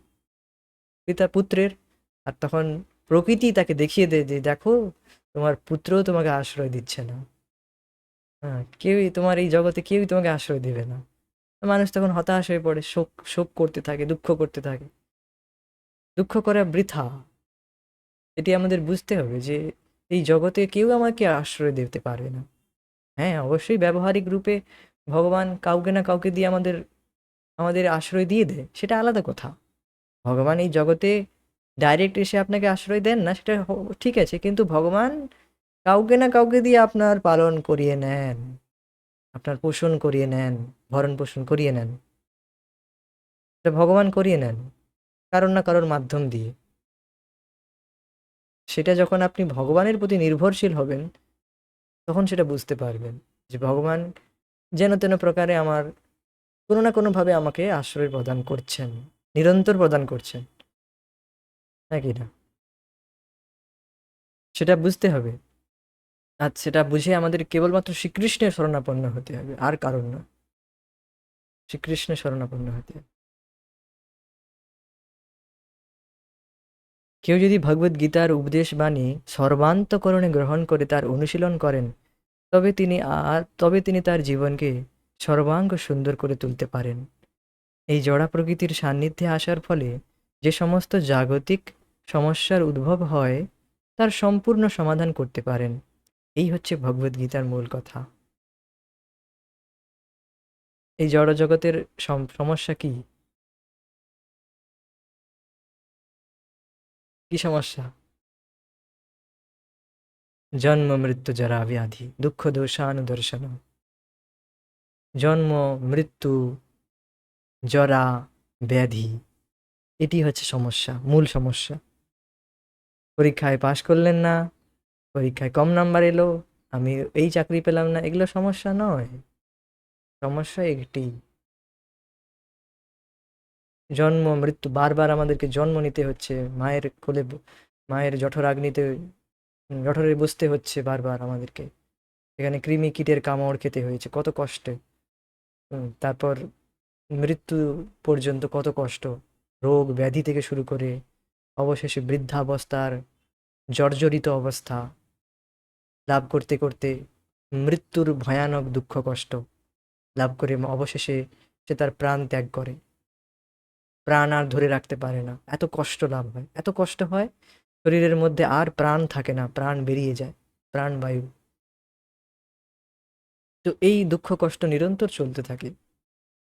পিতা পুত্রের। আর তখন প্রকৃতি তাকে দেখিয়ে দেয় যে দেখো, তোমার পুত্রও তোমাকে আশ্রয় দিচ্ছে না। হ্যাঁ, কেউই তোমার এই জগতে কেউই তোমাকে আশ্রয় দেবে না। মানুষ তখন হতাশ হয়ে পড়ে, শোক শোক করতে থাকে, দুঃখ করতে থাকে। দুঃখ করা বৃথা। এটি আমাদের বুঝতে হবে যে এই জগতে কেউ আমাকে আশ্রয় দিতে পারবে না। হ্যাঁ, অবশ্যই ব্যবহারিক রূপে ভগবান কাউকে না কাউকে দিয়ে আমাদের আমাদের আশ্রয় দিয়ে দেয়, সেটা আলাদা কথা। ভগবান এই জগতে ডাইরেক্ট এসে আপনাকে আশ্রয় দেন না, সেটা ঠিক আছে, কিন্তু ভগবান কাউকে না কাউকে দিয়ে আপনার পালন করিয়ে নেন, আপনার পোষণ করিয়ে নেন, ভরণ পোষণ করিয়ে নেন। এটা ভগবান করিয়ে নেন কারোর না কারোর মাধ্যম দিয়ে। সেটা যখন আপনি ভগবানের প্রতি নির্ভরশীল হবেন, তখন সেটা বুঝতে পারবেন যে ভগবান যেন তেন প্রকারে আমার কোনো না কোনোভাবে আমাকে আশ্রয় প্রদান করছেন, নিরন্তর প্রদান করছেন, নাকি না? সেটা বুঝতে হবে। আর সেটা বুঝে আমাদের কেবলমাত্র শ্রীকৃষ্ণের শরণাপন্ন হতে হবে, আর কারণ নয়। শ্রীকৃষ্ণের শরণাপন্ন হতে হবে। কেউ যদি ভগবদ গীতার উপদেশ বাণী সর্বান্তকরণে গ্রহণ করে তার অনুশীলন করেন, তবে তিনি তার জীবনকে সর্বাঙ্গ সুন্দর করে তুলতে পারেন। এই জড়া প্রকৃতির সান্নিধ্যে আসার ফলে যে সমস্ত জাগতিক সমস্যার উদ্ভব হয়, তার সম্পূর্ণ সমাধান করতে পারেন। এই হচ্ছে ভগবদ গীতার মূল কথা। এই জড় জগতের সমস্যা কি? কি সমস্যা? জন্ম মৃত্যু জরা ব্যাধি দুঃখ দোষানুদর্শন। জন্ম, মৃত্যু, জরা, ব্যাধি, এটি হচ্ছে সমস্যা, মূল সমস্যা। পরীক্ষায় পাশ করলেন না, পরীক্ষায় কম নাম্বার এলো, আমি এই চাকরি পেলাম না, এগুলো সমস্যা নয়। সমস্যা একটি, জন্ম মৃত্যু। বারবার আমাদেরকে জন্ম নিতে হচ্ছে, মায়ের কোলে মায়ের জঠরাগ্নিতে জঠরে বসতে হচ্ছে বারবার আমাদেরকে। এখানে কৃমি কীটের কামড় খেতে হয়েছে, কত কষ্টে। তারপর মৃত্যু পর্যন্ত কত কষ্ট, রোগ ব্যাধি থেকে শুরু করে অবশেষে বৃদ্ধাবস্থার জর্জরিত অবস্থা লাভ করতে করতে মৃত্যুর ভয়ানক দুঃখ কষ্ট লাভ করে অবশেষে সে তার প্রাণ ত্যাগ করে, প্রাণ আর ধরে রাখতে পারে না, এত কষ্ট লাভ হয়, এত কষ্ট হয়, শরীরের মধ্যে আর প্রাণ থাকে না, প্রাণ বেরিয়ে যায়, প্রাণবায়ু। তো এই দুঃখ কষ্ট নিরন্তর চলতে থাকে,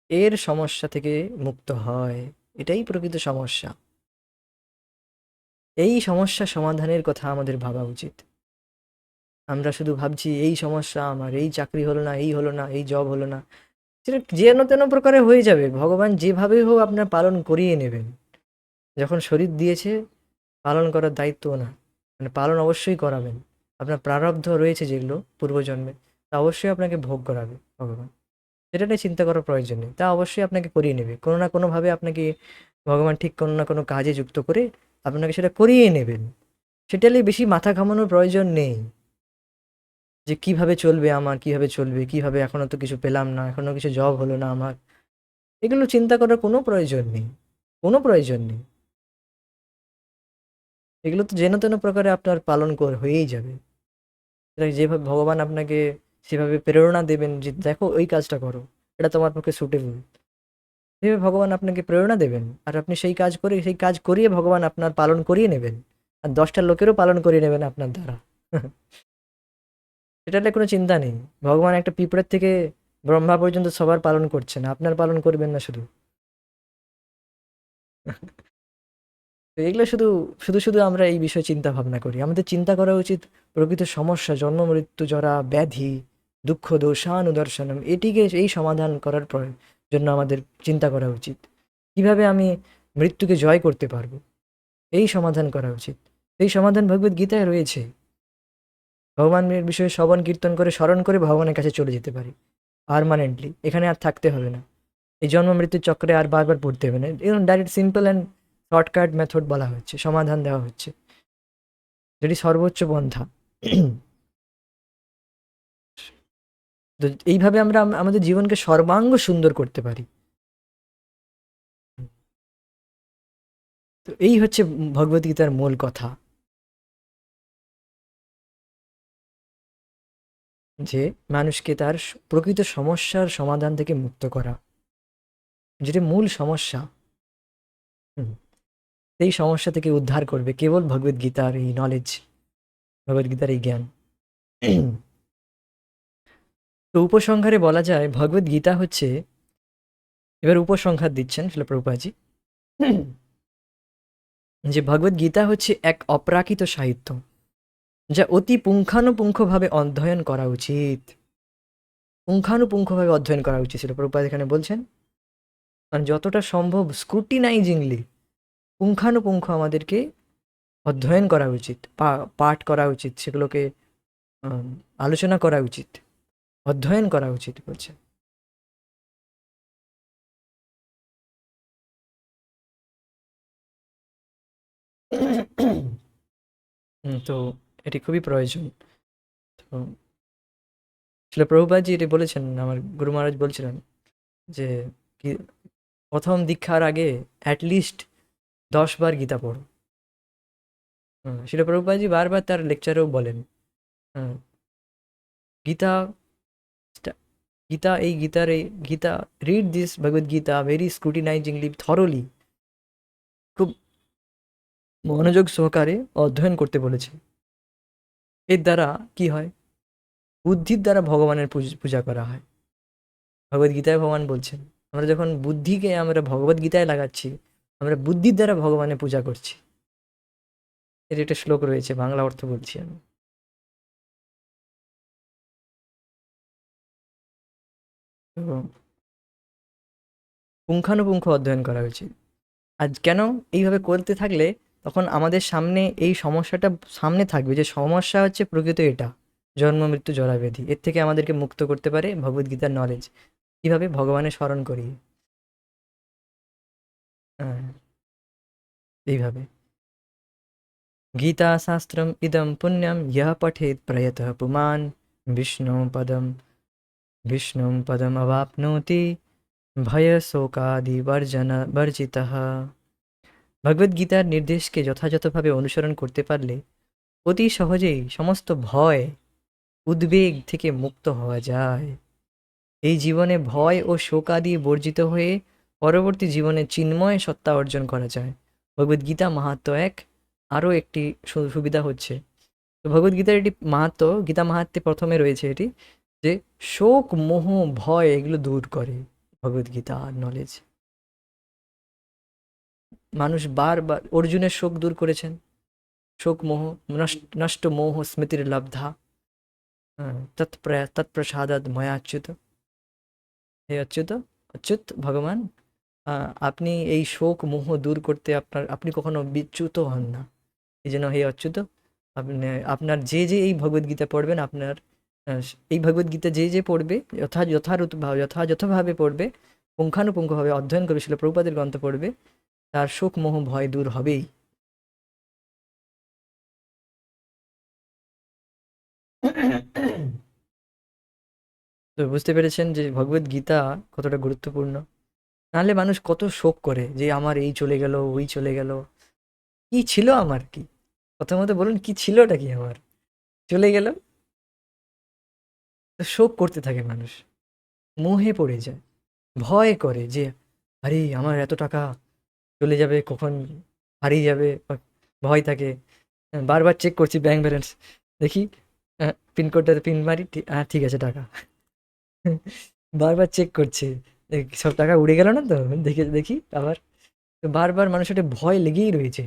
এর সমস্যা থেকে মুক্ত হয়। এটাই প্রকৃত সমস্যা। এই সমস্যা সমাধানের কথা আমাদের ভাবা উচিত। আমরা শুধু ভাবছি এই সমস্যা আমার, এই চাকরি হলো না, এই হলো না, এই জব হলো না, সেটা যেন তেন প্রকারে হয়ে যাবে, ভগবান যেভাবে হোক আপনার পালন করিয়ে নেবেন। যখন শরীর দিয়েছে, পালন করার দায়িত্ব না, মানে পালন অবশ্যই করাবেন। আপনার প্রারব্ধ রয়েছে যেগুলো পূর্বজন্মে, তা অবশ্যই আপনাকে ভোগ করাবে ভগবান। সেটা নিয়ে চিন্তা করার প্রয়োজন নেই, তা অবশ্যই আপনাকে করিয়ে নেবে, কোনো না কোনোভাবে আপনাকে ভগবান ঠিক কোনো না কোনো কাজে যুক্ত করে আপনাকে সেটা করিয়ে নেবেন। সেটা নিয়ে বেশি মাথা ঘামানোর প্রয়োজন নেই যে কিভাবে চলবে আমার, কিভাবে চলবে, কিভাবে, এখনো তো কিছু পেলাম না, এখনো কিছু জব হলো না আমার। এগুলো চিন্তা করার কোনো প্রয়োজন নেই, কোনো প্রয়োজন নেই। এগুলো তো যেন তেন প্রকারে আপনার পালন হয়েই যাবে। এটা যেভাবে ভগবান আপনাকে সেভাবে প্রেরণা দেবেন যে দেখো ওই কাজটা করো, এটা তোমার পক্ষে সুটেবল, সেভাবে ভগবান আপনাকে প্রেরণা দেবেন, আর আপনি সেই কাজ করে, সেই কাজ করিয়ে ভগবান আপনার পালন করিয়ে নেবেন, আর 10টা লোকেরও পালন করিয়ে নেবেন আপনার দ্বারা। এটা নিয়ে কোনো চিন্তা নেই। ভগবান একটা পিঁপড়ের থেকে ব্রহ্মা পর্যন্ত সবার পালন করছেন, আপনার পালন করবেন না শুধু? তো এগুলো শুধু শুধু শুধু আমরা এই বিষয়ে চিন্তা ভাবনা করি। আমাদের চিন্তা করা উচিত প্রকৃত সমস্যা, জন্ম মৃত্যু জরা ব্যাধি দুঃখ দোষানুদর্শনম, এটিকে এই সমাধান করার জন্য আমাদের চিন্তা করা উচিত। কিভাবে আমি মৃত্যুকে জয় করতে পারবো, এই সমাধান করা উচিত। এই সমাধান ভগবদ গীতায় রয়েছে। ভগবানের বিষয়ে শ্রবণ কীর্তন করে স্মরণ করে ভগবানের কাছে চলে যেতে পারি পার্মানেন্টলি, এখানে আর থাকতে হবে না, এই জন্ম মৃত্যুর চক্রে আর বারবার পড়তে হবে না। এরকম direct simple and shortcut method বলা হচ্ছে, সমাধান দেওয়া হচ্ছে, যেটি সর্বোচ্চ পন্থা। তো এইভাবে আমরা আমাদের জীবনকে সর্বাঙ্গ সুন্দর করতে পারি। তো এই হচ্ছে ভগবদ্গীতার মূল কথা, যে মানুষকে তার প্রকৃত সমস্যার সমাধান থেকে মুক্ত করা, যেটা মূল সমস্যা। হুম, সেই সমস্যা থেকে উদ্ধার করবে কেবল ভগবদ্গীতার এই নলেজ, ভগবদ্গীতার এই জ্ঞান। তো উপসংহারে বলা যায় ভগবদ্গীতা হচ্ছে, এবার উপসংহার দিচ্ছেন শিল প্রভুপাজি, যে ভগবদ্গীতা হচ্ছে এক অপ্রাকৃত সাহিত্য, যা অতি পুঙ্খানুপুঙ্খভাবে অধ্যয়ন করা উচিত। পুঙ্খানুপুঙ্খভাবে অধ্যয়ন করা উচিত ছিল প্রভুপাদ এখানে বলছেন, মানে যতটা সম্ভব স্ক্রুটিনাইজিংলি, পুঙ্খানুপুঙ্খ আমাদেরকে অধ্যয়ন করা উচিত, পাঠ করা উচিত, সেগুলোকে আলোচনা করা উচিত, অধ্যয়ন করা উচিত বলছে। তো এটি খুবই প্রয়োজন। তো শিল প্রভুপাদজি এটি বলেছেন, আমার গুরু মহারাজ বলছিলেন যে কি প্রথম দীক্ষার আগে অ্যাটলিস্ট 10 বার গীতা পড়ো। শিল প্রভুপাদজি বারবার তার লেকচারেও বলেন, হুম, গীতা, গীতা, এই গীতার এই Gita, read this Bhagavad Gita very scrutinisingly, thoroughly, খুব মনোযোগ সহকারে অধ্যয়ন করতে বলেছে। এর দ্বারা কি হয়, বুদ্ধির দ্বারা ভগবানের পূজা করা হয়। ভগবদ গীতায় ভগবান বলছেন, আমরা যখন বুদ্ধিকে আমরা ভগবদ গীতায় লাগাচ্ছি, আমরা বুদ্ধির দ্বারা ভগবানের পূজা করছি। এর একটা শ্লোক রয়েছে, বাংলা অর্থ বলছি আমি। তো পুঙ্খানুপুঙ্খ অধ্যয়ন করা উচিত। আর কেন, এইভাবে করতে থাকলে তখন আমাদের সামনে এই সমস্যাটা সামনে থাকবে, যে সমস্যা হচ্ছে প্রকৃত এটা, জন্ম মৃত্যু জরাব্যাধি, এর থেকে আমাদেরকে মুক্ত করতে পারে ভগবদ্গীতার নলেজ। কিভাবে, ভগবানের স্মরণ করি, হ্যাঁ, এইভাবে। গীতা শাস্ত্রম ইদম পুণ্যম ইহ পঠেত প্রয়তঃ পুমান বিষ্ণু পদম অবাপ্নোতি ভয় শোকাদি বর্জিতঃ। ভগবদ্গীতার নির্দেশকে যথাযথভাবে অনুসরণ করতে পারলে অতি সহজেই সমস্ত ভয়, উদ্বেগ থেকে মুক্ত হওয়া যায়। এই জীবনে ভয় ও শোকাদি বর্জিত হয়ে পরবর্তী জীবনে চিন্ময় সত্তা অর্জন করা যায়। ভগবদ্গীতা মাহাত্ম্য এক, আরও একটি সুবিধা হচ্ছে, তো ভগবদ্গীতার এটি মাহাত্ম্য, গীতা মাহাত্ম্যে প্রথমে রয়েছে এটি, যে শোক মোহ ভয় এগুলো দূর করে ভগবদ্গীতা আর নলেজ। মানুষ বারবার অর্জুনের শোক দূর করেছেন, শোক মোহ, নষ্ট মোহ স্মৃতির লব্ধা, তৎপ্রসাদাৎ ময়াচ্যুত। হে অচ্যুত, অচ্যুত ভগবান, আপনি এই শোক মোহ দূর করতে আপনি কখনো বিচ্যুত হন না। এই জন্য হে অচ্যুত, আপনি, আপনার যে যে এই ভগবদ্গীতা পড়বেন, আপনার এই ভগবদ্গীতা যে যে পড়বে, যথাযথভাবে পড়বে, পুঙ্খানুপুঙ্খভাবে অধ্যয়ন করে ছিল প্রভুপাদের গ্রন্থ পড়বে, তার শোক মোহ ভয় দূর হবেই। তো বুঝতে পেরেছেন যে ভগবদ গীতা কতটা গুরুত্বপূর্ণ। নাহলে মানুষ কত শোক করে যে আমার এই চলে গেল, ওই চলে গেল, কি ছিল আমার, কি প্রথমত বলুন, কি ছিলটা কি আমার, চলে গেল, তো শোক করতে থাকে মানুষ, মোহে পড়ে যায়, ভয় করে যে আরে আমার এত টাকা চলে যাবে, কখন হারিয়ে যাবে, ভয় থাকে। বারবার চেক করছি ব্যাংক ব্যালেন্স, দেখি পিনকোডটা পিন মারি, ঠিক আছে টাকা, বারবার চেক করছে, সব টাকা উড়ে গেল না তো, দেখে দেখি আবার। তো বারবার মানুষের একটা ভয় লেগেই রয়েছে,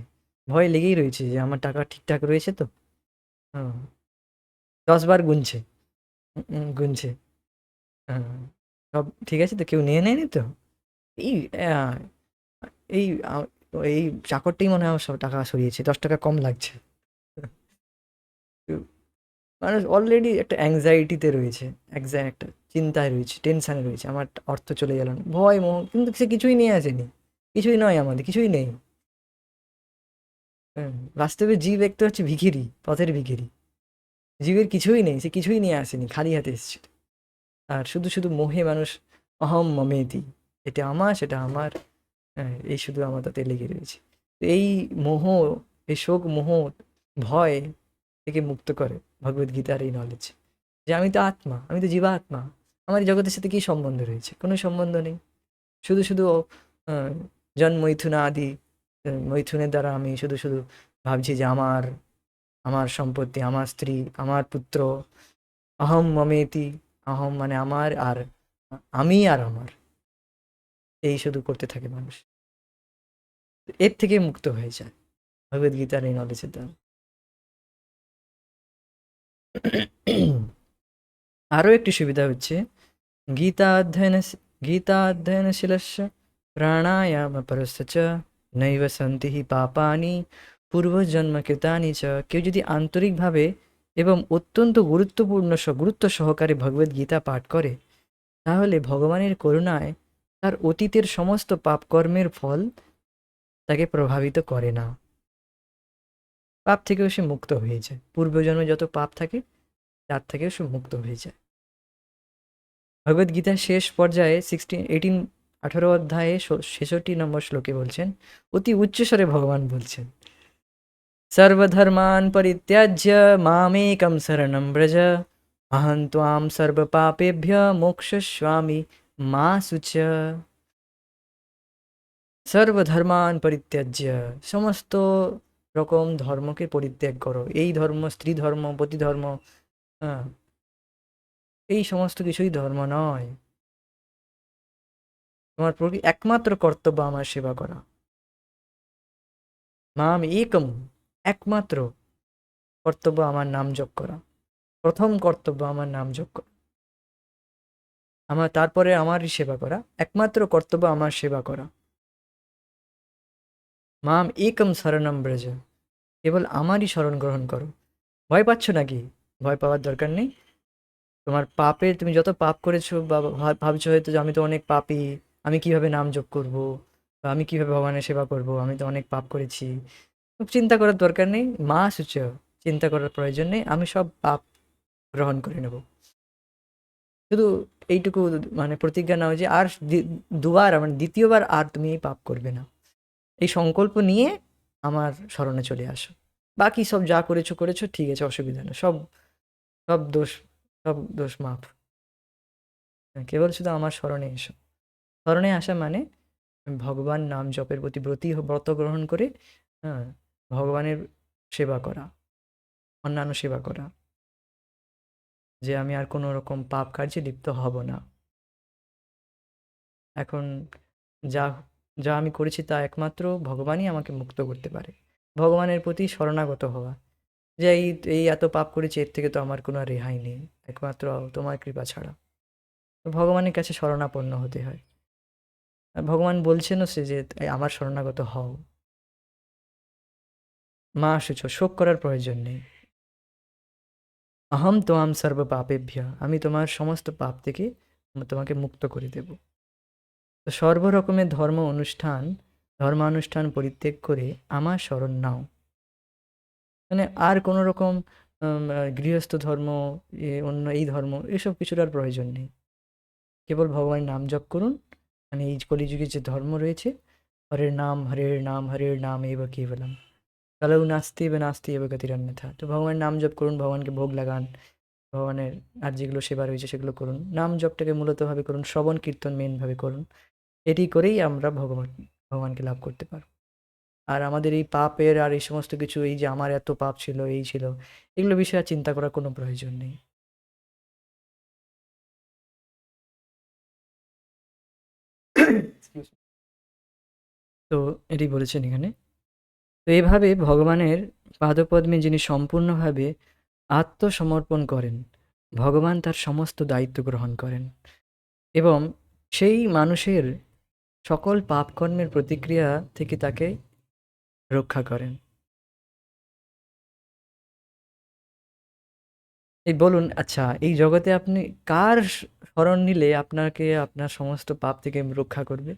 ভয় লেগেই রয়েছে যে আমার টাকা ঠিকঠাক রয়েছে তো। হ্যাঁ, 10 বার গুনছে, গুনছে, হ্যাঁ, সব ঠিক আছে তো, কেউ নিয়ে নেয়নি তো, এই আহ, এই এই চাকরটাই মনে হয় আমার সব টাকা সরিয়েছে, 10 টাকা কম লাগছে। তো মানুষ অলরেডি একটা অ্যাংজাইটিতে রয়েছে, একটা চিন্তায় রয়েছে, টেনশনে রয়েছে, আমার অর্থ চলে গেল না, ভয় মোহ, কিন্তু সে কিছুই নিয়ে আসেনি, কিছুই নয়, আমাদের কিছুই নেই। হ্যাঁ, বাস্তবে জীব একটা হচ্ছে ভিখিরি, পথের ভিখিরি, জীবের কিছুই নেই, সে কিছুই নিয়ে আসেনি, খালি হাতে এসেছিল। আর শুধু শুধু মোহে মানুষ অহম মমেতি, এটা আমার, সেটা আমার, হ্যাঁ, এই শুধু আমার তাতে লেগে রয়েছে। এই মোহ, এই শোক মোহ ভয় থেকে মুক্ত করে ভগবদ গীতার এই নলেজ, যে আমি তো আত্মা, আমি তো জীবাত্মা, আমার এই জগতের সাথে কি সম্বন্ধ রয়েছে? কোনো সম্বন্ধ নেই। শুধু শুধু আহ, জন্মৈথুন আদি মৈথুনের দ্বারা আমি শুধু শুধু ভাবছি যে আমার, আমার সম্পত্তি, আমার স্ত্রী, আমার পুত্র, অহম মমেতি, অহম মানে আমার, আর আমি আর আমার, এই শুধু করতে থাকে মানুষ। এর থেকে মুক্ত হয়ে যায় ভগবদ গীতার এই নলেজের দ্বারা। আরও একটি সুবিধা হচ্ছে গীতা অধ্যয়ন, গীতা অধ্যয়নশীলস্য প্রাণায়াম পরস্য চ নৈব সন্তি হি পাপানি পূর্বজন্ম কৃতানি চ। কেউ যদি আন্তরিকভাবে এবং অত্যন্ত গুরুত্ব সহকারে ভগবদ গীতা পাঠ করে, তাহলে ভগবানের করুণায় তার অতীতের সমস্ত পাপকর্মের ফল তাকে প্রভাবিত করে না। পাপ থেকেও সে মুক্ত হয়ে যায়, পূর্বজন্মে যত পাপ থাকে তার থেকেও সে মুক্ত হয়ে যায়। ভগবদ গীতার শেষ পর্যায়ে 18 অধ্যায়ে 66 নম্বর শ্লোকে বলছেন, অতি উচ্চস্বরে ভগবান বলছেন, সর্বধর্মান পরিত্যাজ্য মামেকম শরণম ব্রজ অহং ত্বাম সর্ব পাপেভ্য মোক্ষয়িষ্যামি মা শুচ। সর্বধর্মান পরিত্যাজ্য, সমস্ত রকম ধর্মকে পরিত্যাগ করো। এই ধর্ম, স্ত্রী ধর্ম, পতি ধর্ম, হ্যাঁ, এই সমস্ত কিছুই ধর্ম নয়। তোমার একমাত্র কর্তব্য আমার সেবা করা। মাম একম, একমাত্র কর্তব্য আমার নাম জপ করা। প্রথম কর্তব্য আমার নাম জপ করা, আমার তারপরে আমারই সেবা করা। একমাত্র কর্তব্য আমার সেবা করা। মাম একম শরণম ব্রজ, কেবল আমারই শরণ গ্রহণ করো। ভয় পাচ্ছ নাকি? ভয় পাওয়ার দরকার নেই। তোমার পাপের, তুমি যত পাপ করেছো বা ভাবছো হয়তো যে আমি তো অনেক পাপী, আমি কিভাবে নাম জপ করব, বা আমি কিভাবে ভগবানের সেবা করব, আমি তো অনেক পাপ করেছি। চিন্তা করার দরকার নেই, মা শুচ, চিন্তা করার প্রয়োজন নেই, আমি সব পাপ গ্রহণ করে নেব। শুধু এইটুকু মানে প্রতিজ্ঞা নাও যে আর দুবার, মানে দ্বিতীয়বার আর তুমি এই পাপ করবে না। এই সংকল্প নিয়ে আমার স্মরণে চলে আসো। বাকি সব যা করেছো করেছো, ঠিক আছে, অসুবিধা নেই, সব সব দোষ, সব দোষ মাপ। কেবল শুধু আমার স্মরণে এসো। স্মরণে আসা মানে ভগবান নাম জপের প্রতি ব্রত গ্রহণ করে, হ্যাঁ, ভগবানের সেবা করা, অন্যান্য সেবা করা, যে আমি আর কোনো রকম পাপ কার্যে লিপ্ত হব না। এখন যা যা আমি করেছি তা একমাত্র ভগবানই আমাকে মুক্ত করতে পারে। ভগবানের প্রতি শরণাগত হওয়া, যে এই এই এত পাপ করেছি, এর থেকে তো আমার কোনো আর রেহাই নেই, একমাত্র তোমার কৃপা ছাড়া। তো ভগবানের কাছে শরণাপন্ন হতে হয়। আর ভগবান বলছেনও সে যে আমার শরণাগত হও। মা শুচ, শোক করার প্রয়োজন নেই। অহম তোয়াম সর্ব পাপেভ্য, আমি তোমার সমস্ত পাপ থেকে তোমাকে মুক্ত করে দেব। তো সর্বরকমের ধর্মানুষ্ঠান পরিত্যাগ করে আমার শরণ নাও। মানে আর কোনো রকম গৃহস্থ ধর্ম, অন্য এই ধর্ম, এসব কিছুর আর প্রয়োজন নেই। কেবল ভগবানের নাম জপ করুন। মানে এই কলিযুগে যে ধর্ম রয়েছে, হরের নাম হরের নাম হরের নাম এব কেবলম, কালৌ নাস্তি বা নাস্তি এব গতিরন্যথা। তো ভগবানের নাম জপ করুন, ভগবানকে ভোগ লাগান, ভগবানের আর যেগুলো সেবা রয়েছে সেগুলো করুন। নাম জপটাকে মূলতভাবে করুন, শ্রবণ কীর্তন মেনভাবে করুন। এটি করেই আমরা ভগবানকে লাভ করতে পারব। আর আমাদের এই পাপের আর এই সমস্ত কিছু, এই যে আমার এত পাপ ছিল, এই ছিল, এগুলো বিষয়ে আর চিন্তা করার কোনো প্রয়োজন নেই। তো এটি বলেছেন এখানে। তো এভাবে ভগবানের পাদপদ্মে যিনি সম্পূর্ণভাবে আত্মসমর্পণ করেন, ভগবান তার সমস্ত দায়িত্ব গ্রহণ করেন এবং সেই মানুষের সকল পাপকর্মের প্রতিক্রিয়া থেকে তাকে রক্ষা করেন। এই বলুন, আচ্ছা, এই জগতে আপনি কার শরণ নিলে আপনাকে আপনার সমস্ত পাপ থেকে রক্ষা করবে?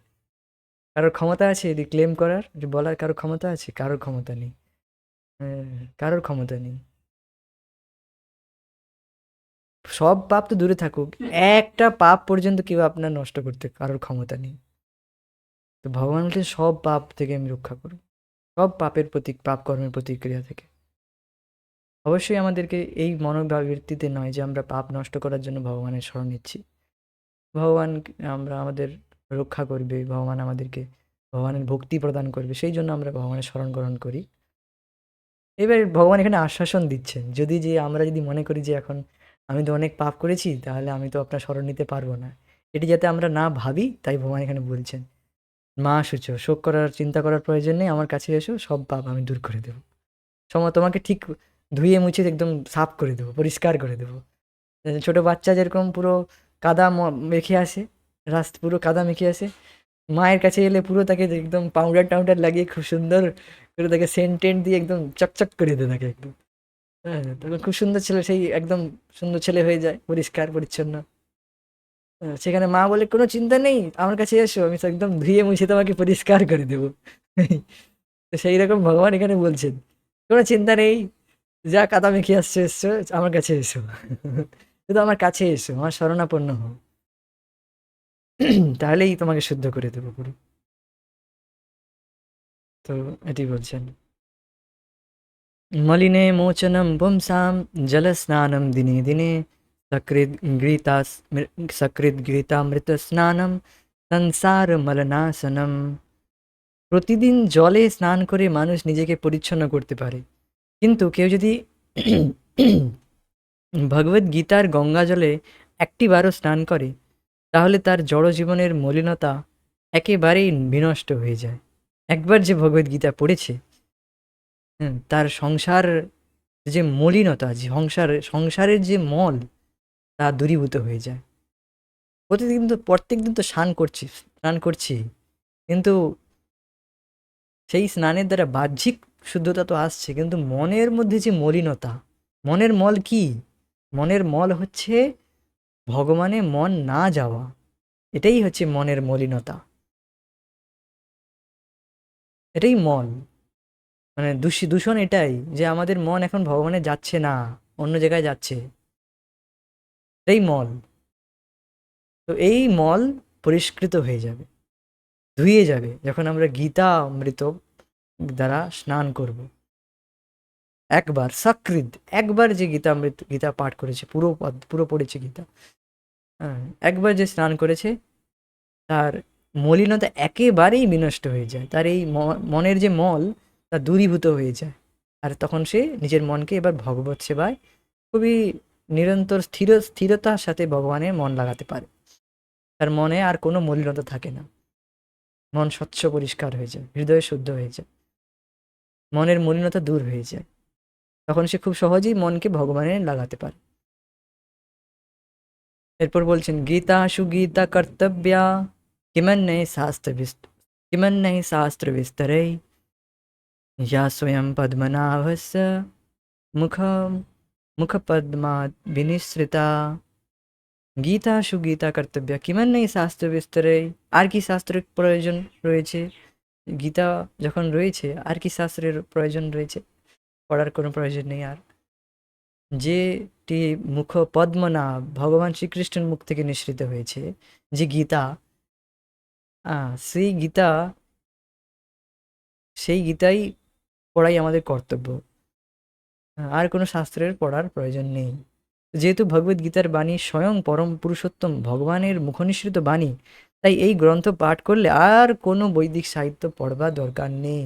কারোর ক্ষমতা আছে এটি ক্লেম করার, যে বলার কারোর ক্ষমতা আছে? কারোর ক্ষমতা নেই। হ্যাঁ, কারোর ক্ষমতা নেই। সব পাপ তো দূরে থাকুক, একটা পাপ পর্যন্ত কেউ আপনার নষ্ট করতে কারোর ক্ষমতা নেই। তো ভগবান বলছেন সব পাপ থেকে আমি রক্ষা করব। সব পাপের পাপ কর্মের প্রতিক্রিয়া থেকে। অবশ্যই আমাদেরকে এই মনোভাবৃত্তিতে নয় যে আমরা পাপ নষ্ট করার জন্য ভগবানের শরণ নিচ্ছি। ভগবান আমাদের রক্ষা করবে, ভগবান আমাদেরকে ভগবানের ভক্তি প্রদান করবে, সেই জন্য আমরা ভগবানের শরণ গ্রহণ করি। এবার ভগবান এখানে আশ্বাসন দিচ্ছেন, আমরা যদি মনে করি যে এখন আমি তো অনেক পাপ করেছি, তাহলে আমি তো আপনার শরণ নিতে পারবো না, এটি যাতে আমরা না ভাবি, তাই ভগবান এখানে বলছেন, মা শুচো, শোক করার চিন্তা করার প্রয়োজন নেই, আমার কাছে এসো, সব পাপ আমি দূর করে দেবো। তোমাকে ঠিক ধুয়ে মুছে একদম সাফ করে দেবো, পরিষ্কার করে দেবো। ছোট বাচ্চা যেরকম পুরো কাদা মেখে আসে, পুরো কাদা মেখে আসে, মায়ের কাছে এলে পুরো তাকে একদম পাউডার টাউডার লাগিয়ে খুব সুন্দর করে তাকে সেন্ট টেন্ট দিয়ে একদম চকচক করে দেয় তাকে একদম। হ্যাঁ, তখন খুব সুন্দর ছেলে, সেই একদম সুন্দর ছেলে হয়ে যায়, পরিষ্কার পরিচ্ছন্ন। সেখানে মা বলে, কোনো চিন্তা নেই, আমার কাছে এসো, আমি তো একদম ধুয়ে মুছে তোমাকে পরিষ্কার করে দেবো। তো সেই রকম ভগবান এখানে বলছেন, কোনো চিন্তা নেই, যা কাদা মেখে আসছো এসছো, আমার কাছে এসো। শুধু আমার কাছে এসো, আমার শরণাপন্ন হও, তাহলেই তোমাকে শুদ্ধ করে দেবো পুরো। তো এটি বলছেন, মলিনে মোচনম পুংসাম জলস্নানম দিনে দিনে সकृत গীতা সकृत গীতামৃত স্নানম সংসার মলনাশনম। প্রতিদিন জলে স্নান করে মানুষ নিজেকে পরিচ্ছন্ন করতে পারে, কিন্তু কেউ যদি ভগবদ গীতার গঙ্গা জলে একটিবারও স্নান করে, তাহলে তার জড় জীবনের মলিনতা একেবারেই বিনষ্ট হয়ে যায়। একবার যে ভগবদ গীতা পড়েছে, তার সংসার যে মলিনতা, যে সংসারের যে মল, তা দূরীভূত হয়ে যায়। প্রত্যেক দিন তো স্নান করছি, কিন্তু সেই স্নানের দ্বারা বাহ্যিক শুদ্ধতা তো আসছে, কিন্তু মনের মধ্যে যে মলিনতা, মনের মল কি? মনের মল হচ্ছে ভগবানে মন না যাওয়া, এটাই হচ্ছে মনের মলিনতা, এটাই মল। মানে দূষণ এটাই যে আমাদের মন এখন ভগবানে যাচ্ছে না, অন্য জায়গায় যাচ্ছে, এটাই মল। তো এই মল পরিষ্কৃত হয়ে যাবে, ধুয়ে যাবে, যখন আমরা গীতা অমৃত দ্বারা স্নান করব। একবার সकृत, একবার যে গীতা পাঠ করেছে, পুরো পড়েছে গীতা, হ্যাঁ, একবার যে স্নান করেছে, তার মলিনতা একেবারেই বিনষ্ট হয়ে যায়, তার এই মনের যে মল, তা দূরীভূত হয়ে যায়। আর তখন সে নিজের মনকে এবার ভগবত সেবায় খুবই নিরন্তর স্থিরতার সাথে ভগবানের মন লাগাতে পারে। তার মনে আর কোনো মলিনতা থাকে না, মন স্বচ্ছ পরিষ্কার হয়ে যায়, হৃদয় শুদ্ধ হয়ে যায়, মনের মলিনতা দূর হয়ে যায়, তখন সে খুব সহজেই মনকে ভগবানে লাগাতে পারে। এরপর বলছেন, গীতা সুগীতা কর্তব্যা কিমন্নৈ শাস্ত্র বিস্তরে या स्वयं पद्मनाभस्य मुख मुखपद्मात् विनिसृता। গীতা সুগীতা কর্তব্য কিমন্নৈ শাস্ত্র বিস্তরে, আর কি শাস্ত্রের প্রয়োজন রয়েছে? গীতা যখন রয়েছে, আর কি শাস্ত্রের প্রয়োজন রয়েছে? পড়ার কোনো প্রয়োজন নেই আর। যেটি মুখ পদ্মনাভ, ভগবান শ্রীকৃষ্ণের মুখ থেকে নিঃসৃত হয়েছে যে গীতা, সেই গীতা, সেই গীতাই পড়াই আমাদের কর্তব্য। আর কোনো শাস্ত্রের পড়ার প্রয়োজন নেই। যেহেতু ভগবদ গীতার বাণী স্বয়ং পরম পুরুষোত্তম ভগবানের মুখনিসৃত বাণী, তাই এই গ্রন্থ পাঠ করলে আর কোনো বৈদিক সাহিত্য পড়বার দরকার নেই,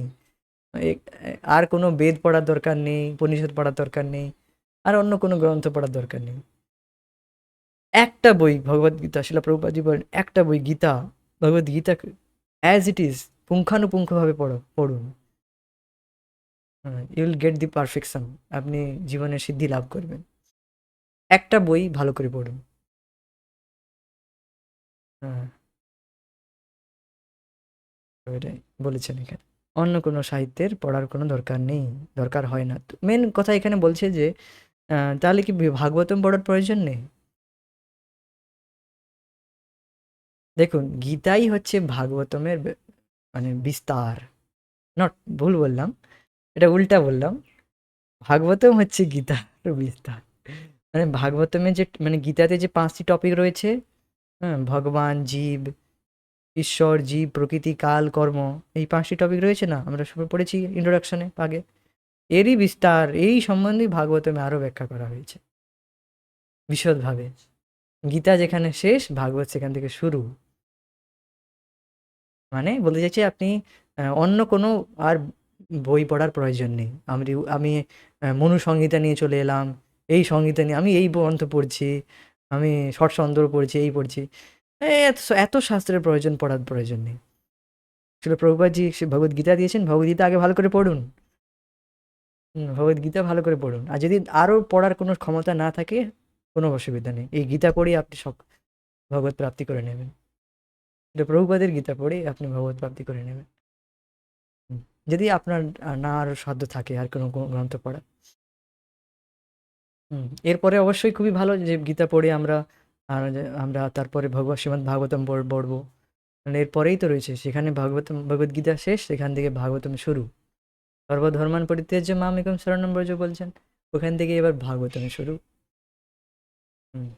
আর কোনো বেদ পড়ার দরকার নেই, উপনিষদ পড়ার দরকার নেই, আর অন্য কোনো গ্রন্থ পড়ার দরকার নেই। একটা বই ভগবদ গীতা, শিলা প্রভুপাদজি বলেন, একটা বই Gita, Bhagavad Gita as it is পুঙ্খানুপুঙ্খভাবে পড়ুন, you will get the perfection, আপনি জীবনে সিদ্ধি লাভ করবেন। একটা বই ভালো করে পড়ুন। হ্যাঁ, এটাই বলেছেন এখানে। অন্য কোনো সাহিত্যের পড়ার কোনো দরকার নেই, দরকার হয় না। তো মেন কথা এখানে বলছে যে তাহলে কি ভাগবতম পড়ার প্রয়োজন নেই? দেখুন, গীতাই হচ্ছে ভাগবতমের মানে বিস্তার, নট, ভুল বললাম, এটা উল্টা বললাম। ভাগবতম হচ্ছে গীতার বিস্তার। মানে ভাগবতমে যে, মানে গীতাতে যে 5টি টপিক রয়েছে, হ্যাঁ, ভগবান, জীব, ঈশ্বর, জীব, প্রকৃতি, কাল, কর্ম, এই 5টি টপিক রয়েছে না, আমরা সবাই পড়েছি ইন্ট্রোডাকশনে আগে। এরই বিস্তার এই সম্বন্ধেই ভাগবতমে আরও ব্যাখ্যা করা হয়েছে বিশদভাবে। গীতা যেখানে শেষ, ভাগবত সেখান থেকে শুরু। মানে বলতে চাইছি আপনি অন্য কোনো আর বই পড়ার প্রয়োজন নেই। আমি মনু সংহিতা নিয়ে চলে এলাম, এই সংহিতা নিয়ে আমি এই গ্রন্থ পড়ছি, আমি ষটসন্দ্র পড়ছি, এই পড়ছি। এত এত শাস্ত্রের পড়ার প্রয়োজন নেই। আসলে প্রভুপাদজি সে ভগবদ গীতা দিয়েছেন, ভগবদ গীতা আগে ভালো করে পড়ুন। ভগবদ গীতা ভালো করে পড়ুন। আর যদি আরও পড়ার কোনো ক্ষমতা না থাকে, কোনো অসুবিধা নেই, এই গীতা পড়েই আপনি সব ভগবত প্রাপ্তি করে নেবেন। এটা প্রভুপাদের গীতা পড়েই আপনি ভগবত প্রাপ্তি করে নেবেন। হুম। যদি আপনার না আরও সাধ্য থাকে আর কোনো গ্রন্থ পড়া। এরপরে অবশ্যই খুবই ভালো যে গীতা পড়ে আমরা তারপরে শ্রীমদ্ ভাগবতম পড়বো। মানে এরপরেই তো রয়েছে, সেখানে ভগবদ গীতা শেষ, সেখান থেকে ভাগবতম শুরু। সর্বধর্মান পরিত্যাজ্য মাম একম শরণম ব্রজ বলছেন, ওখান থেকে এবার ভাগবতম শুরু। হুম।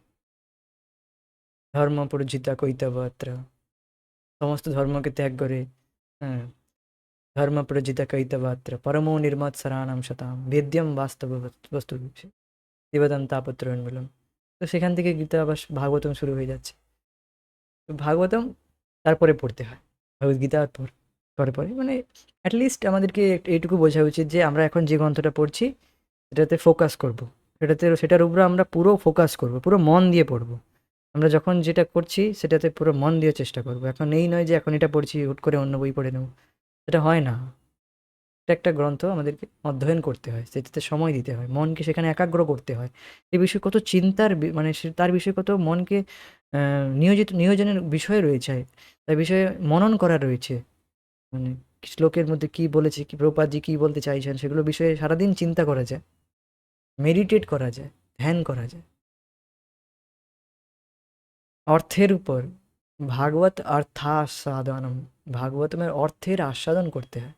ধর্ম পরিচিতা কৈতবত্র, সমস্ত ধর্মকে ত্যাগ করে। হ্যাঁ, ধর্ম প্রজিতা কৈতবত্র পরমো নির্মৎ সরাণম শতাম বেদ্যম বাস্তব বস্তু দেবতাম তাপত্রয়ণ বললাম। তো সেখান থেকে গীতা আবার ভাগবতম শুরু হয়ে যাচ্ছে। তো ভাগবতম তারপরে পড়তে হয়, ভগবদ্গীতার পর পরে পরে মানে অ্যাটলিস্ট আমাদেরকে এইটুকু বোঝা উচিত যে আমরা এখন যে গ্রন্থটা পড়ছি সেটাতে ফোকাস করব, সেটার উপরে আমরা পুরো ফোকাস করব, পুরো মন দিয়ে পড়ব। আমরা যখন যেটা করছি সেটাতে পুরো মন দিয়ে চেষ্টা করব। এখন এই নয় যে এখন এটা পড়ছি হুট করে অন্য বই পড়ে নেব, সেটা হয় না। এটা একটা গ্রন্থ আমাদেরকে অধ্যয়ন করতে হয়, সেটাতে সময় দিতে হয়, মনকে সেখানে একাগ্র করতে হয়। এই বিষয়ে কত চিন্তার মানে তার বিষয়ে কত মনকে নিয়োজনের বিষয় রয়েছে, তার বিষয়ে মনন করা রয়েছে। মানে শ্লোকের মধ্যে কি বলেছে, কি প্রভুপাদজি কি বলতে চাইছেন, সেগুলো বিষয়ে সারাদিন চিন্তা করা যায়, মেডিটেট করা যায়, ধ্যান করা যায়। অর্থের উপর ভাগবত অর্থাস্বাদনম, ভাগবতমের অর্থের আস্বাদন করতে হয়।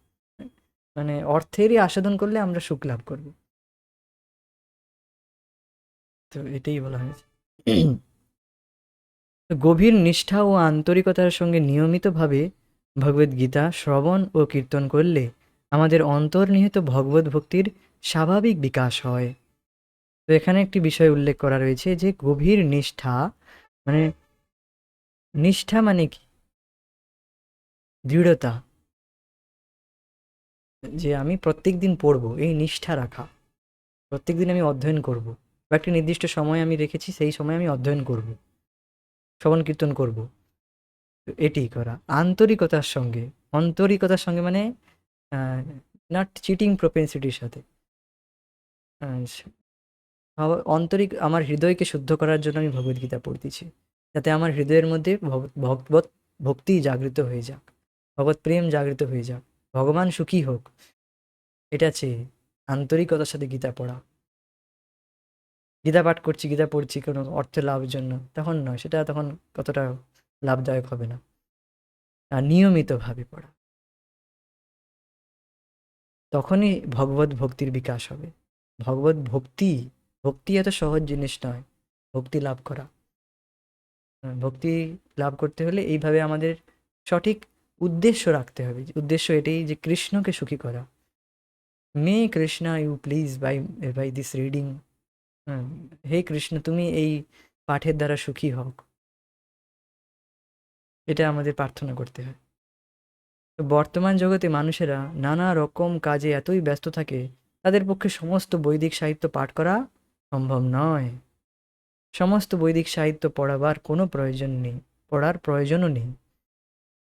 মানে অর্থেরই আস্বাদন করলে আমরা সুখ লাভ করব। তো এটাই বলা হয়েছে। তো গভীর নিষ্ঠা ও আন্তরিকতার সঙ্গে নিয়মিতভাবে ভগবদ গীতা শ্রবণ ও কীর্তন করলে আমাদের অন্তর্নিহিত ভগবত ভক্তির স্বাভাবিক বিকাশ হয়। তো এখানে একটি বিষয় উল্লেখ করা রয়েছে যে গভীর নিষ্ঠা, মানে নিষ্ঠা মানে কি? দৃঢ়তা, যে আমি প্রত্যেক দিন পড়বো, এই নিষ্ঠা রাখা। প্রত্যেক দিন আমি অধ্যয়ন করব, বা একটি নির্দিষ্ট সময় আমি রেখেছি, সেই সময় আমি অধ্যয়ন করব, শ্রবণ কীর্তন করব। তো এটি করা আন্তরিকতার সঙ্গে মানে নট চিটিং প্রপেন্সিটির সাথে। আমার হৃদয়কে শুদ্ধ করার জন্য আমি ভগবদ্গীতা পড়তেছি, যাতে আমার হৃদয়ের মধ্যে ভগবত ভক্তি জাগৃত হয়ে যাক, ভগবত প্রেম জাগৃত হয়ে যাক, ভগবান সুখী হোক, এটা চেয়ে আন্তরিকতার সাথে গীতা পড়া। গীতা পাঠ করছি, গীতা পড়ছি কোনো অর্থ লাভের জন্য, তখন নয়, সেটা তখন কতটা লাভদায়ক হবে না। আর নিয়মিতভাবে পড়া, তখনই ভগবত ভক্তির বিকাশ হবে। ভগবত ভক্তি, ভক্তি এত সহজ জিনিস নয়, ভক্তি লাভ করা। ভক্তি লাভ করতে হলে এইভাবে আমাদের সঠিক উদ্দেশ্য রাখতে হবে। উদ্দেশ্য এটাই যে কৃষ্ণকে সুখী করা। May Krishna you please by by this reading. হে কৃষ্ণ, তুমি এই পাঠের দ্বারা সুখী হোক, এটা আমাদের প্রার্থনা করতে হয়। তো বর্তমান জগতে মানুষেরা নানা রকম কাজে এতই ব্যস্ত থাকে, তাদের পক্ষে সমস্ত বৈদিক সাহিত্য পাঠ করা সম্ভব নয়। সমস্ত বৈদিক সাহিত্য পড়ার প্রয়োজনও নেই।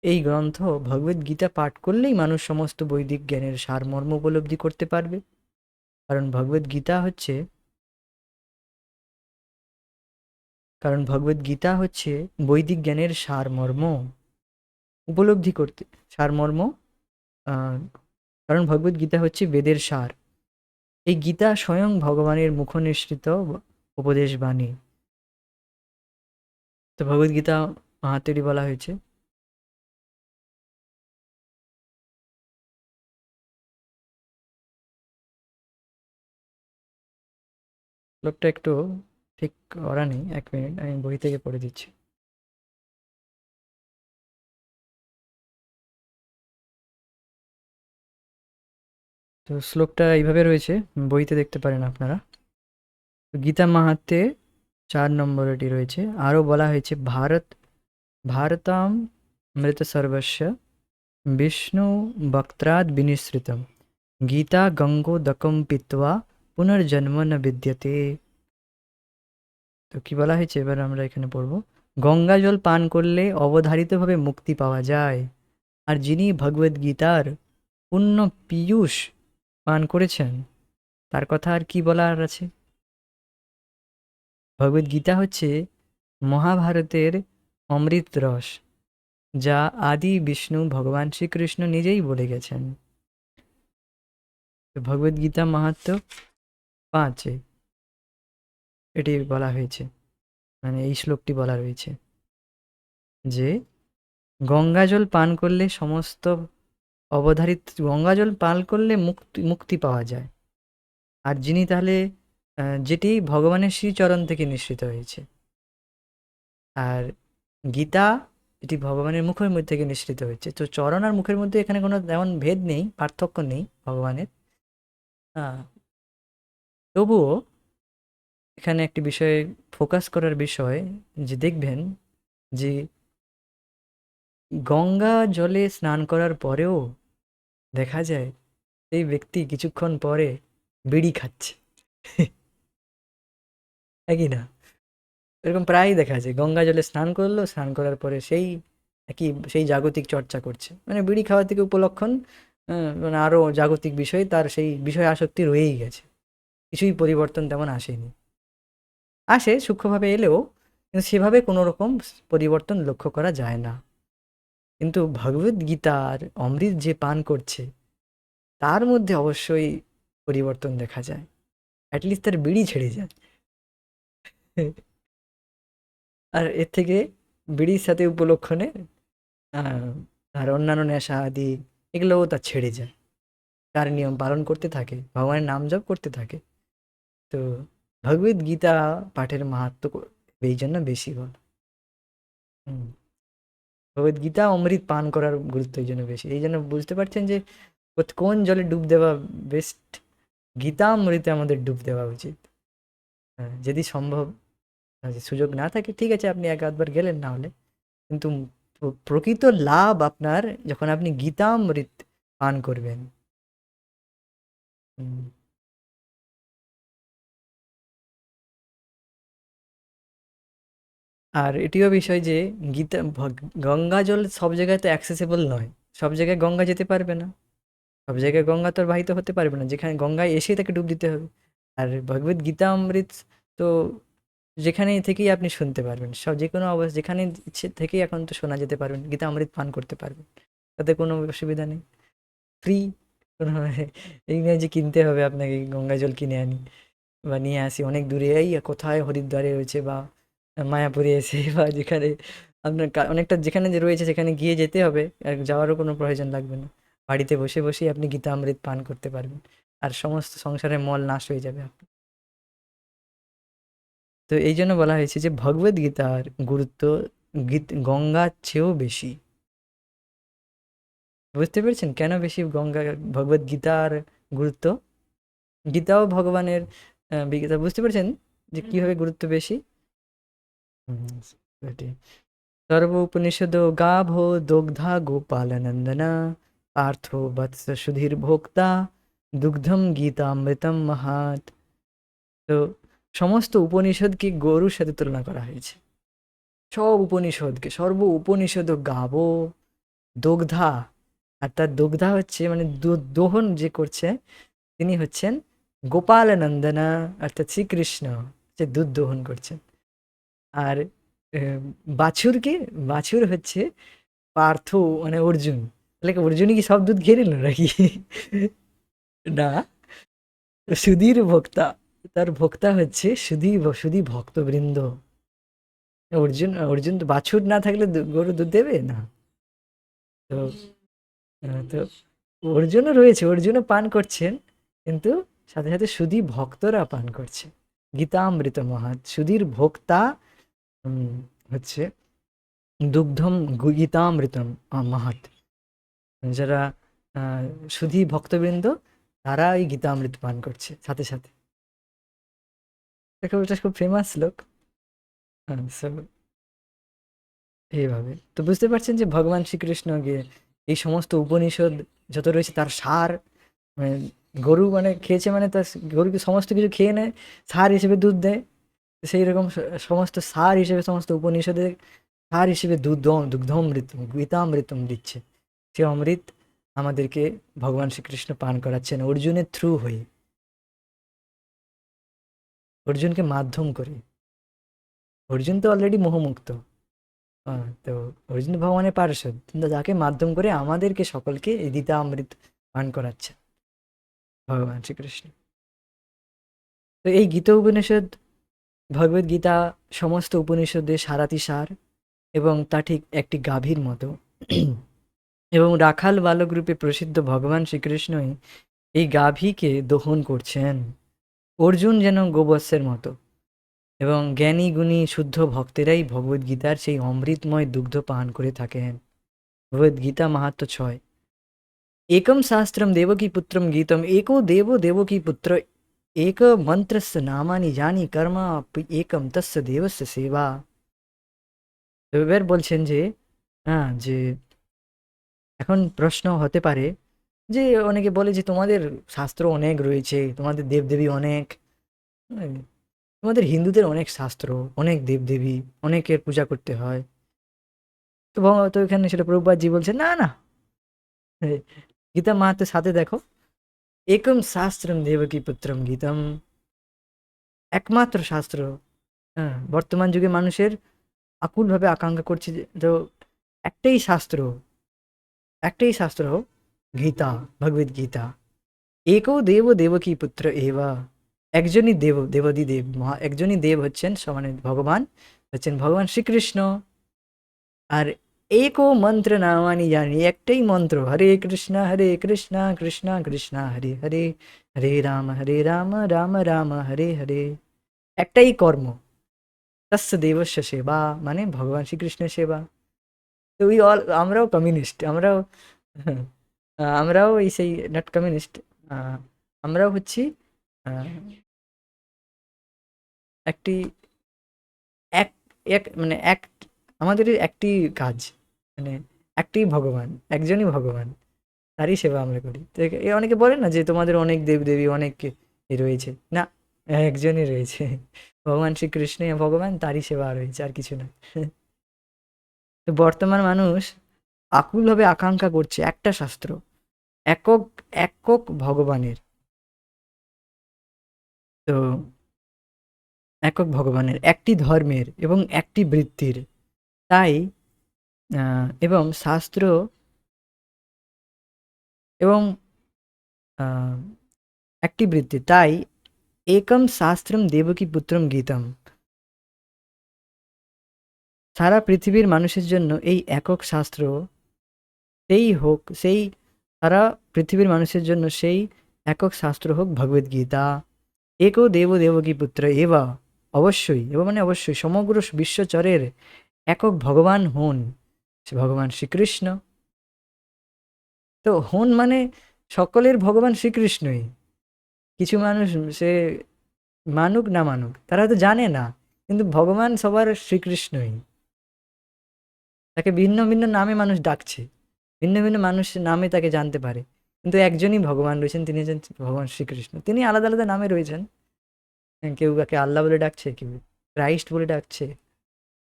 এই গ্রন্থ ভগবদ্গীতা পাঠ করলেই মানুষ সমস্ত বৈদিক জ্ঞানের সারমর্ম উপলব্ধি করতে পারবে। কারণ ভগবদ্গীতা হচ্ছে বৈদিক জ্ঞানের সারমর্ম উপলব্ধি করতে, সারমর্ম। আহ, কারণ ভগবদ্গীতা হচ্ছে বেদের সার। এই গীতা স্বয়ং ভগবানের মুখনিসৃত উপদেশ বাণী। তো ভগবদ্গীতা মাহাত্ম্যটি বলা হয়েছে। লোকটা একটু ঠিক করা নেই, 1 মিনিট আমি বই থেকে পড়ে দিচ্ছি। তো শ্লোকটা এইভাবে রয়েছে, বইতে দেখতে পারেন আপনারা। তো গীতা মাহাত্ম্যে 4 নম্বর এটি রয়েছে। আরও বলা হয়েছে ভারতাম মৃত সর্বস্য বিষ্ণু বক্ত্রাদ বিনিসৃতম গীতা গঙ্গোদকম পিত্বা পুনর্জন্ম ন বিদ্যতে। তো কি বলা হয়েছে এবার আমরা এখানে পড়ব। গঙ্গা জল পান করলে অবধারিতভাবে মুক্তি পাওয়া যায়, আর যিনি ভগবদ গীতার পূর্ণ পীয়ূষ পান করেছেন তার কথা আর কি বলার আছে। ভগবদ গীতা হচ্ছে মহাভারতের অমৃত রস, যা আদি বিষ্ণু ভগবান শ্রীকৃষ্ণ নিজেই বলে গেছেন। ভগবদ গীতা মাহাত্ম্য 5-এ এটি বলা হয়েছে, মানে এই শ্লোকটি বলা রয়েছে যে গঙ্গা জল পান করলে সমস্ত অবধারিত, গঙ্গা জল পান করলে মুক্তি পাওয়া যায়, আর যিনি তাহলে যেটি ভগবানের শ্রীচরণ থেকে নিঃসৃত হয়েছে। আর গীতা এটি ভগবানের মুখের মধ্যে থেকে নিঃসৃত হয়েছে। তো চরণ আর মুখের মধ্যে এখানে কোনো তেমন ভেদ নেই, পার্থক্য নেই ভগবানের। হ্যাঁ, তবুও এখানে একটি বিষয়ে ফোকাস করার বিষয় যে দেখবেন যে গঙ্গা জলে স্নান করার পরেও দেখা যায় সেই ব্যক্তি কিছুক্ষণ পরে বিড়ি খাচ্ছে। একই না, এরকম প্রায়ই দেখা যায় গঙ্গা জলে স্নান করলো, স্নান করার পরে সেই জাগতিক চর্চা করছে, মানে বিড়ি খাওয়া থেকে উপলক্ষণ মানে আরো জাগতিক বিষয়, তার সেই বিষয় আসক্তি রয়েই গেছে, কিছুই পরিবর্তন তেমন আসেনি। আসে সূক্ষ্মভাবে এলেও, কিন্তু সেভাবে কোনো রকম পরিবর্তন লক্ষ্য করা যায় না। কিন্তু ভগবদ গীতার অমৃত যে পান করছে তার মধ্যে অবশ্যই পরিবর্তন দেখা যায়, অ্যাটলিস্ট তার বিড়ি ছেড়ে যায়। আর এর থেকে বিড়ির সাথে উপলক্ষণে আর অন্যান্য নেশা আদি এগুলোও তার ছেড়ে যায়, তার নিয়ম পালন করতে থাকে, ভগবানের নাম জপ করতে থাকে। তো ভগবদ গীতা পাঠের মাহাত্ম এই জন্য বেশি বল। ভগবদ গীতা অমৃত পান করার গুরুত্ব এই জন্য বেশি, এই জন্য বুঝতে পারছেন যে কোন জলে ডুব দেওয়া বেস্ট, গীতা অমৃতে আমাদের ডুব দেওয়া উচিত। হ্যাঁ, যদি সম্ভব সুযোগ না থাকে ঠিক আছে, আপনি এক আধবার গেলেন, না হলে কিন্তু প্রকৃত লাভ আপনার যখন আপনি গীতামৃত পান করবেন। আর এটিও বিষয় যে গঙ্গা জল সব জায়গায় তো অ্যাক্সেসেবল নয়, সব জায়গায় গঙ্গা যেতে পারবে না, সব জায়গায় গঙ্গা তো আর বাহিত হতে পারবে না, যেখানে গঙ্গায় এসেই তাকে ডুব দিতে হবে। আর ভগবদ গীতা অমৃত তো যেখানে থেকেই আপনি শুনতে পারবেন, সব যে কোনো অবস্থা যেখানে ইচ্ছে থেকেই এখন তো শোনা যেতে পারবেন, গীতা অমৃত পান করতে পারবেন, তাতে কোনো অসুবিধা নেই। ফ্রি, কোনো এই নয় যে কিনতে হবে আপনাকে, গঙ্গা জল কিনে আনি বা নিয়ে আসি অনেক দূরে, এই কোথায় হরিদ্বারে রয়েছে বা মায়াপুরে এসে বা যেখানে আপনার অনেকটা যেখানে যে রয়েছে সেখানে গিয়ে যেতে হবে, আর যাওয়ারও কোনো প্রয়োজন লাগবে না। বাড়িতে বসে বসেই আপনি গীতা অমৃত পান করতে পারবেন, আর সমস্ত সংসারের মল নাশ হয়ে যাবে আপনার। তো এই জন্য বলা হয়েছে যে ভগবদ গীতার গুরুত্ব গঙ্গার চেয়েও বেশি। বুঝতে পেরেছেন কেন বেশি ভগবদ গীতার গুরুত্ব? গীতাও ভগবানের গীতা, বুঝতে পেরেছেন যে কিভাবে গুরুত্ব বেশি? এটি সর্ব উপনিষদ গাভো দগ্ধা গোপালনন্দনা পার্থ বৎস সুধীর ভোক্তা দুগ্ধম গীতামৃতম মহাত। তো সমস্ত উপনিষদকে গরুর সাথে তুলনা করা হয়েছে, সব উপনিষদকে, সর্ব উপনিষদ গাবো দগ্ধা, আর তার দগ্ধা হচ্ছে মানে দোহন যে করছে তিনি হচ্ছেন গোপাল নন্দনা, অর্থাৎ শ্রীকৃষ্ণ যে দুধ দোহন করছেন। আর বাছুরকে, বাছুর হচ্ছে পার্থ মানে অর্জুন। তাহলে কি অর্জুনই কি সব দুধ খেয়ে নিল নাকি? না, সুধীর ভোক্তা, তার ভোক্তা হচ্ছে সুধী ভক্তবৃন্দ। অর্জুন অর্জুন তো বাছুর না থাকলে গরু দুধ দেবে না। তো তো অর্জুনও রয়েছে, অর্জুনও পান করছেন, কিন্তু সাথে সাথে সুধী ভক্তরা পান করছে গীতামৃত মহাৎ। সুধীর ভোক্তা হচ্ছে দুগ্ধম গীতামৃতম মহৎ, যারা সুধী ভক্তবৃন্দ তারা এই গীতামৃত পান করছে সাথে সাথে। দেখো এটা খুব ফেমাস শ্লোক। হ্যাঁ, so এইভাবে তো বুঝতে পারছেন যে ভগবান শ্রীকৃষ্ণ গিয়ে এই সমস্ত উপনিষদ যত রয়েছে তার সার, মানে গরু মানে খেয়েছে মানে তার গরুকে সমস্ত কিছু খেয়ে নেয়, সার হিসেবে দুধ দেয়। তো সেই রকম সমস্ত সার হিসেবে সমস্ত উপনিষদের সার হিসেবে দুগ্ধমৃত গীতামৃতম দিচ্ছে। সে অমৃত আমাদেরকে ভগবান শ্রীকৃষ্ণ পান করাচ্ছেন অর্জুনের থ্রু হয়ে, অর্জুনকে মাধ্যম করে। অর্জুন তো অলরেডি মোহমুক্ত। তো অর্জুন ভগবানের পার্ষদ, কিন্তু যাকে মাধ্যম করে আমাদেরকে সকলকে এই গীতামৃত পান করাচ্ছে ভগবান শ্রীকৃষ্ণ। তো এই গীতা উপনিষদ, ভগবদ গীতা সমস্ত উপনিষদের সারাতি সার, এবং তা ঠিক একটি গাভীর মতো। এবং রাখাল বালক রূপে প্রসিদ্ধ ভগবান শ্রীকৃষ্ণই এই গাভীকে দহন করছেন। অর্জুন যেন গোবৎসের মতো, এবং জ্ঞানী গুণী শুদ্ধ ভক্তেরাই ভগবদ গীতার সেই অমৃতময় দুগ্ধ পান করে থাকেন। ভগবদ গীতা মাহাত্ম্য 6। एकं शास्त्रं देवकीपुत्रं गीतम् एको देवो देवकीपुत्र एक मन्त्रस्य नामानि जानि कर्म एकं तस्य देवस्य सेवा। এবার বলছেন যে যে এখন প্রশ্ন হতে পারে যে অনেকে বলে যে তোমাদের শাস্ত্র অনেক রয়েছে, তোমাদের দেবদেবী অনেক, উম, তোমাদের হিন্দুদের অনেক শাস্ত্র, অনেক দেবদেবী, অনেকের পূজা করতে হয়। তো তো এখানে সেটা প্রভুপাদজি বলছে না না, গীতা মাহাত্ম্যের সাথে দেখো, একম শাস্ত্রম দেবকী পুত্রম গীতম, একমাত্র শাস্ত্র। হ্যাঁ, বর্তমান যুগে মানুষের আকুলভাবে আকাঙ্ক্ষা করছে যে তো একটাই শাস্ত্র, একটাই শাস্ত্র, গীতা, ভগবদ গীতা। একও দেব দেবকী পুত্র এবা, একজনই দেব, দেবাদিদেব একজনই দেব হচ্ছেন, সমানে ভগবান হচ্ছেন ভগবান শ্রীকৃষ্ণ। আর একো মন্ত্র নামানি জানি, একটাই মন্ত্র, হরে কৃষ্ণ কৃষ্ণ কৃষ্ণ হরে হরে, হরে রাম রাম রাম হরে হরে। একটাই কর্ম, তস্য দেবস্য সেবা, মানে ভগবান শ্রীকৃষ্ণের সেবা। তো উই অল, আমরাও কমিউনিস্ট, আমরাও আমরাও এই সেই নট কমিউনিস্ট, আমরাও হচ্ছি আহ, একটি এক এক মানে এক, আমাদের একটি কাজ, মানে একটি ভগবান, একজনই ভগবান, তারই সেবা আমরা করি। তো অনেকে বলে না যে তোমাদের অনেক দেবদেবী অনেক রয়েছে, না, একজনই রয়েছে, ভগবান শ্রীকৃষ্ণ ভগবান, তারই সেবা রয়েছে, আর কিছু না। তো বর্তমান মানুষ আকুলভাবে আকাঙ্ক্ষা করছে একটা শাস্ত্র, একক একক ভগবানের। তো একক ভগবানের, একটি ধর্মের এবং একটি বৃত্তির, তাই এবং শাস্ত্র এবং আহ, একটি বৃত্তি, তাই একম শাস্ত্রম দেবকী পুত্রম গীতম। সারা পৃথিবীর মানুষের জন্য এই একক শাস্ত্র, সেই হোক সেই, সারা পৃথিবীর মানুষের জন্য সেই একক শাস্ত্র হোক ভগবদ গীতা। একো দেব দেবকী পুত্র এবা, অবশ্যই, এবং মানে অবশ্যই সমগ্র বিশ্বচরের একক ভগবান হন সে ভগবান শ্রীকৃষ্ণ। তো হন মানে সকলের ভগবান শ্রীকৃষ্ণই। কিছু মানুষ সে মানুক না মানুক, তারা হয়তো জানে না, কিন্তু ভগবান সবার শ্রীকৃষ্ণই। তাকে ভিন্ন ভিন্ন নামে মানুষ ডাকছে, ভিন্ন ভিন্ন মানুষের নামে তাকে জানতে পারে, কিন্তু একজনই ভগবান রয়েছেন, তিনি হচ্ছেন ভগবান শ্রীকৃষ্ণ। তিনি আলাদা আলাদা নামে রয়েছেন, কেউ কাকে আল্লাহ বলে ডাকছে, কেউ ক্রাইস্ট বলে ডাকছে,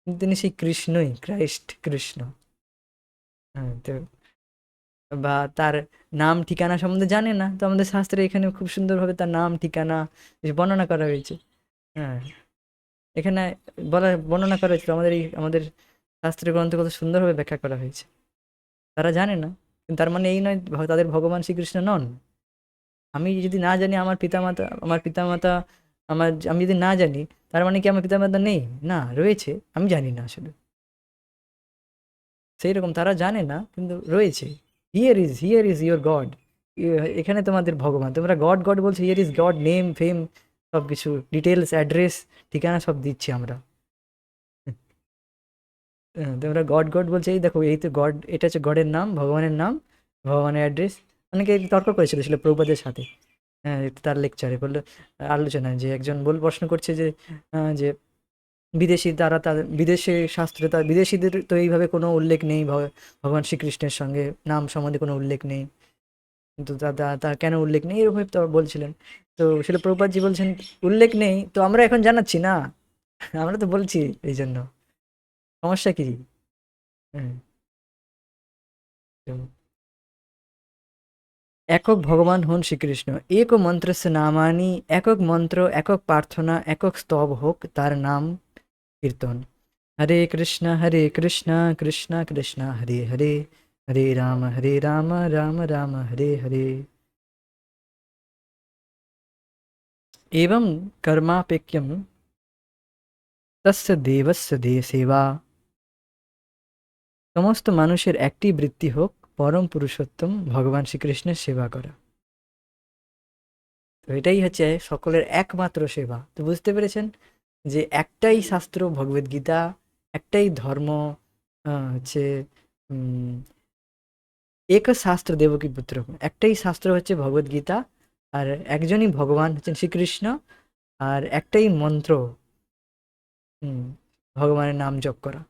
কিন্তু তিনি সেই কৃষ্ণই, ক্রাইস্ট কৃষ্ণ। হ্যাঁ, তো বা তার নাম ঠিকানা সম্বন্ধে জানে না, তো আমাদের শাস্ত্রে এখানে খুব সুন্দরভাবে তার নাম ঠিকানা বর্ণনা করা হয়েছে। হ্যাঁ, এখানে বর্ণনা করা হয়েছিল, আমাদের শাস্ত্রের গ্রন্থে কত সুন্দরভাবে ব্যাখ্যা করা হয়েছে। তারা জানে না, কিন্তু তার মানে এই নয় তাদের ভগবান শ্রীকৃষ্ণ নন। আমি যদি না জানি আমার পিতামাতা আমি যদি না জানি, তার মানে কি আমার পিতামাতা নেই? না, রয়েছে, আমি জানি না আসলে। সেই রকম তারা জানে না, কিন্তু রয়েছে। হিয়ার ইজ ইয়োর গড, এখানে তোমাদের ভগবান, তোমরা গড গড বলছো, হিয়ার ইজ গড, নেম ফেম সব কিছু ডিটেলস, অ্যাড্রেস, ঠিকানা সব দিচ্ছি আমরা। তোমরা গড গড বলছো, এই দেখো, এই তো গড, এটা হচ্ছে গডের নাম, ভগবানের নাম, ভগবানের অ্যাড্রেস। অনেকে তর্ক করেছিল প্রভুপাদের সাথে, হ্যাঁ, তার লেকচারে বললো, আলোচনায় যে একজন প্রশ্ন করছে যে যে বিদেশি তারা তাদের বিদেশি শাস্ত্রে তার বিদেশিদের তো এইভাবে কোনো উল্লেখ নেই ভগবান শ্রীকৃষ্ণের সঙ্গে নাম সম্বন্ধে কোনো উল্লেখ নেই, কিন্তু তা কেন উল্লেখ নেই এরকম তো বলছিলেন। তো সেটা প্রভুপাদজি বলছেন উল্লেখ নেই তো আমরা এখন জানাচ্ছি না, আমরা তো বলছি, এই জন্য সমস্যা কি? হুম, তো একক ভগবান হন শ্রীকৃষ্ণ, এক মন্ত্রস্য নামানি, একক মন্ত্র, একক প্রার্থনা, একক স্তব হোক তার নাম কীর্তন। হরে কৃষ্ণ কৃষ্ণ কৃষ্ণ হরে হরে, হরে রাম রাম রাম হরে হরে। एवं कर्मापेक्यम তস্য দেবস্য সেবা। সমস্ত মানুষের একটি বৃত্তি হোক পরম পুরুষোত্তম ভগবান শ্রীকৃষ্ণের সেবা করা। তো এটাই হচ্ছে সকলের একমাত্র সেবা। তো বুঝতে পেরেছেন যে একটাই শাস্ত্র ভগবদ্গীতা, একটাই ধর্ম, হচ্ছে উম, এক শাস্ত্র দেবকী পুত্র, একটাই শাস্ত্র হচ্ছে ভগবদ্গীতা, আর একজনই ভগবান হচ্ছেন শ্রীকৃষ্ণ, আর একটাই মন্ত্র, হুম, ভগবানের নাম জপ করা।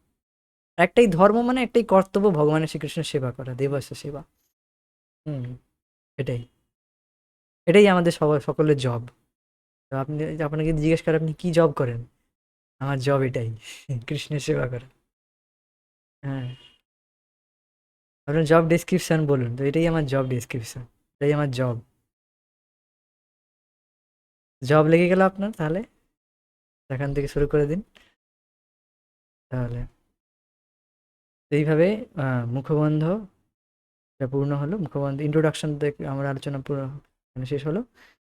একটাই ধর্ম মানে একটাই কর্তব্য ভগবানের শ্রীকৃষ্ণের সেবা করা, দেবস্য সেবা। হুম, এটাই এটাই আমাদের সবার সকলের জব। তো আপনি, আপনাকে যদি জিজ্ঞেস করে আপনি কি জব করেন, আমার জব এটাই, কৃষ্ণের সেবা করা। হ্যাঁ, আপনার জব ডেসক্রিপশন বলুন, তো এটাই আমার জব ডেসক্রিপশন, এটাই আমার জব। জব লেগে গেল আপনার, তাহলে এখান থেকে শুরু করে দিন তাহলে। এইভাবে মুখবন্ধ এটা পূর্ণ হলো, মুখবন্ধ ইন্ট্রোডাকশন থেকে আমার আলোচনা পুরো মানে শেষ হলো।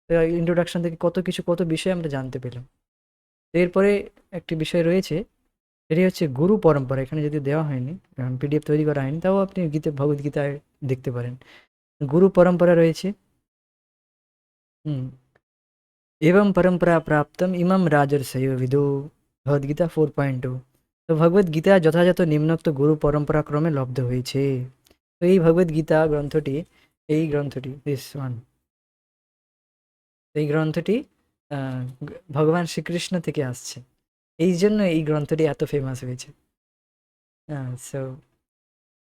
তো ইন্ট্রোডাকশন থেকে কত কিছু কত বিষয় আমরা জানতে পেলাম। এরপরে একটি বিষয় রয়েছে, এটি হচ্ছে গুরু পরম্পরা। এখানে যদি দেওয়া হয়নি, পিডিএফ তৈরি করা হয়নি, তাও আপনি ভগবদ্গীতায় দেখতে পারেন গুরু পরম্পরা রয়েছে। হুম, एवं परम्परा প্রাপ্তম ইমাম রাজর্ষয় বিদু, ভগবদ্গীতা 4.2। তো ভগবদ্গীতা যথাযথ নিম্নোক্ত গুরু পরম্পরা ক্রমে লব্ধ হয়েছে। তো এই ভগবদ্গীতা গ্রন্থটি, এই গ্রন্থটি দিস ওয়ান, এই গ্রন্থটি ভগবান শ্রীকৃষ্ণ থেকে আসছে, এই জন্য এই গ্রন্থটি এত ফেমাস হয়েছে। হ্যাঁ, সো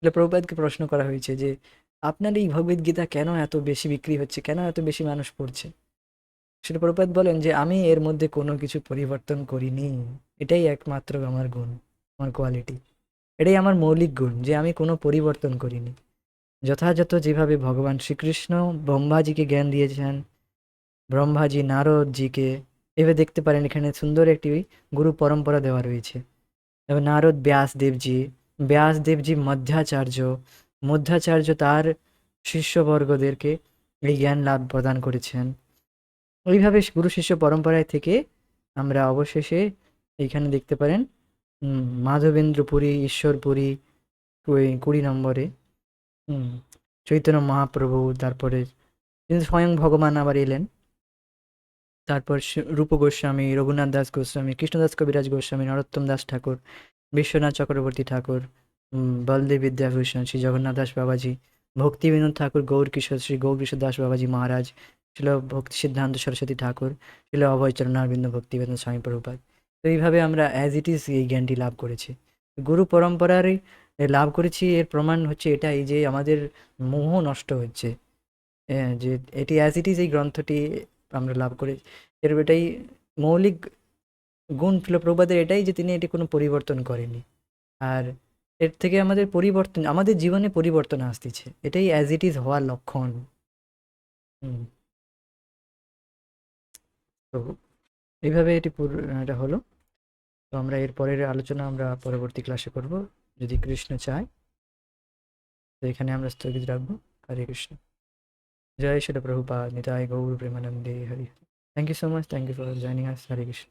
প্রভুপাদকে প্রশ্ন করা হয়েছে যে আপনার এই ভগবদ্গীতা কেন এত বেশি বিক্রি হচ্ছে, কেন এত বেশি মানুষ পড়ছে? সেটা প্রভুপাদ বলেন যে আমি এর মধ্যে কোনো কিছু পরিবর্তন করিনি, এটাই একমাত্র আমার গুণ, আমার কোয়ালিটি, এটাই আমার মৌলিক গুণ যে আমি কোনো পরিবর্তন করিনি। যথাযথ যেভাবে ভগবান শ্রীকৃষ্ণ ব্রহ্মাজিকে জ্ঞান দিয়েছেন, ব্রহ্মাজি নারদজিকে, এভাবে দেখতে পারেন এখানে সুন্দর একটি গুরু পরম্পরা দেওয়া রয়েছে। এবং নারদ ব্যাসদেবজি, ব্যাসদেবজি মধ্যাচার্য, মধ্যাচার্য তার শিষ্যবর্গদেরকে এই জ্ঞান লাভ প্রদান করেছেন। ওইভাবে গুরু শিষ্য পরম্পরায় থেকে আমরা অবশেষে এইখানে দেখতে পারেন মাধবেন্দ্র পুরী, ঈশ্বরপুরী 20 নম্বরে, হুম, চৈতন্য মহাপ্রভু, তারপরে কিন্তু স্বয়ং ভগবান আবার এলেন, তারপর রূপ গোস্বামী, রঘুনাথ দাস গোস্বামী, কৃষ্ণদাস কবিরাজ গোস্বামী, নরোত্তম দাস ঠাকুর, বিশ্বনাথ চক্রবর্তী ঠাকুর, বলদেব বিদ্যাভূষণ, শ্রী জগন্নাথ দাস বাবাজি, ভক্তি বিনোদ ঠাকুর, গৌর কিশোর, শ্রী গৌর কিশোর দাস বাবাজি মহারাজ, ছিল ভক্তি সিদ্ধান্ত সরস্বতী ঠাকুর, ছিল অভয় চরণারবিন্দ ভক্তিবেদন স্বামী প্রভুপাদ। তো এইভাবে আমরা অ্যাজ ইট ইজ এই জ্ঞানটি লাভ করেছি, গুরু পরম্পরারই লাভ করেছি। এর প্রমাণ হচ্ছে এটাই যে আমাদের মোহ নষ্ট হচ্ছে, যে এটি অ্যাজ ইট ইজ এই গ্রন্থটি আমরা লাভ করি। এটাই মৌলিক গুণ ছিল প্রভুপাদের, এটাই যে তিনি এটি কোনো পরিবর্তন করেনি। আর এর থেকে আমাদের পরিবর্তন, আমাদের জীবনে পরিবর্তন আসতেছে, এটাই অ্যাজ ইট ইজ হওয়ার লক্ষণ। হুম, তো এইভাবে এটা হলো। তো আমরা এর পরের আলোচনা আমরা পরবর্তী ক্লাসে করব, যদি কৃষ্ণ চায়। তো এখানে আমরা স্থগিত রাখবো। হরে কৃষ্ণ, জয় শিল প্রভুপাদ, নিতাই গৌর প্রেমানন্দে, Hari. Thank you so much, thank you for joining us. Hare Krishna.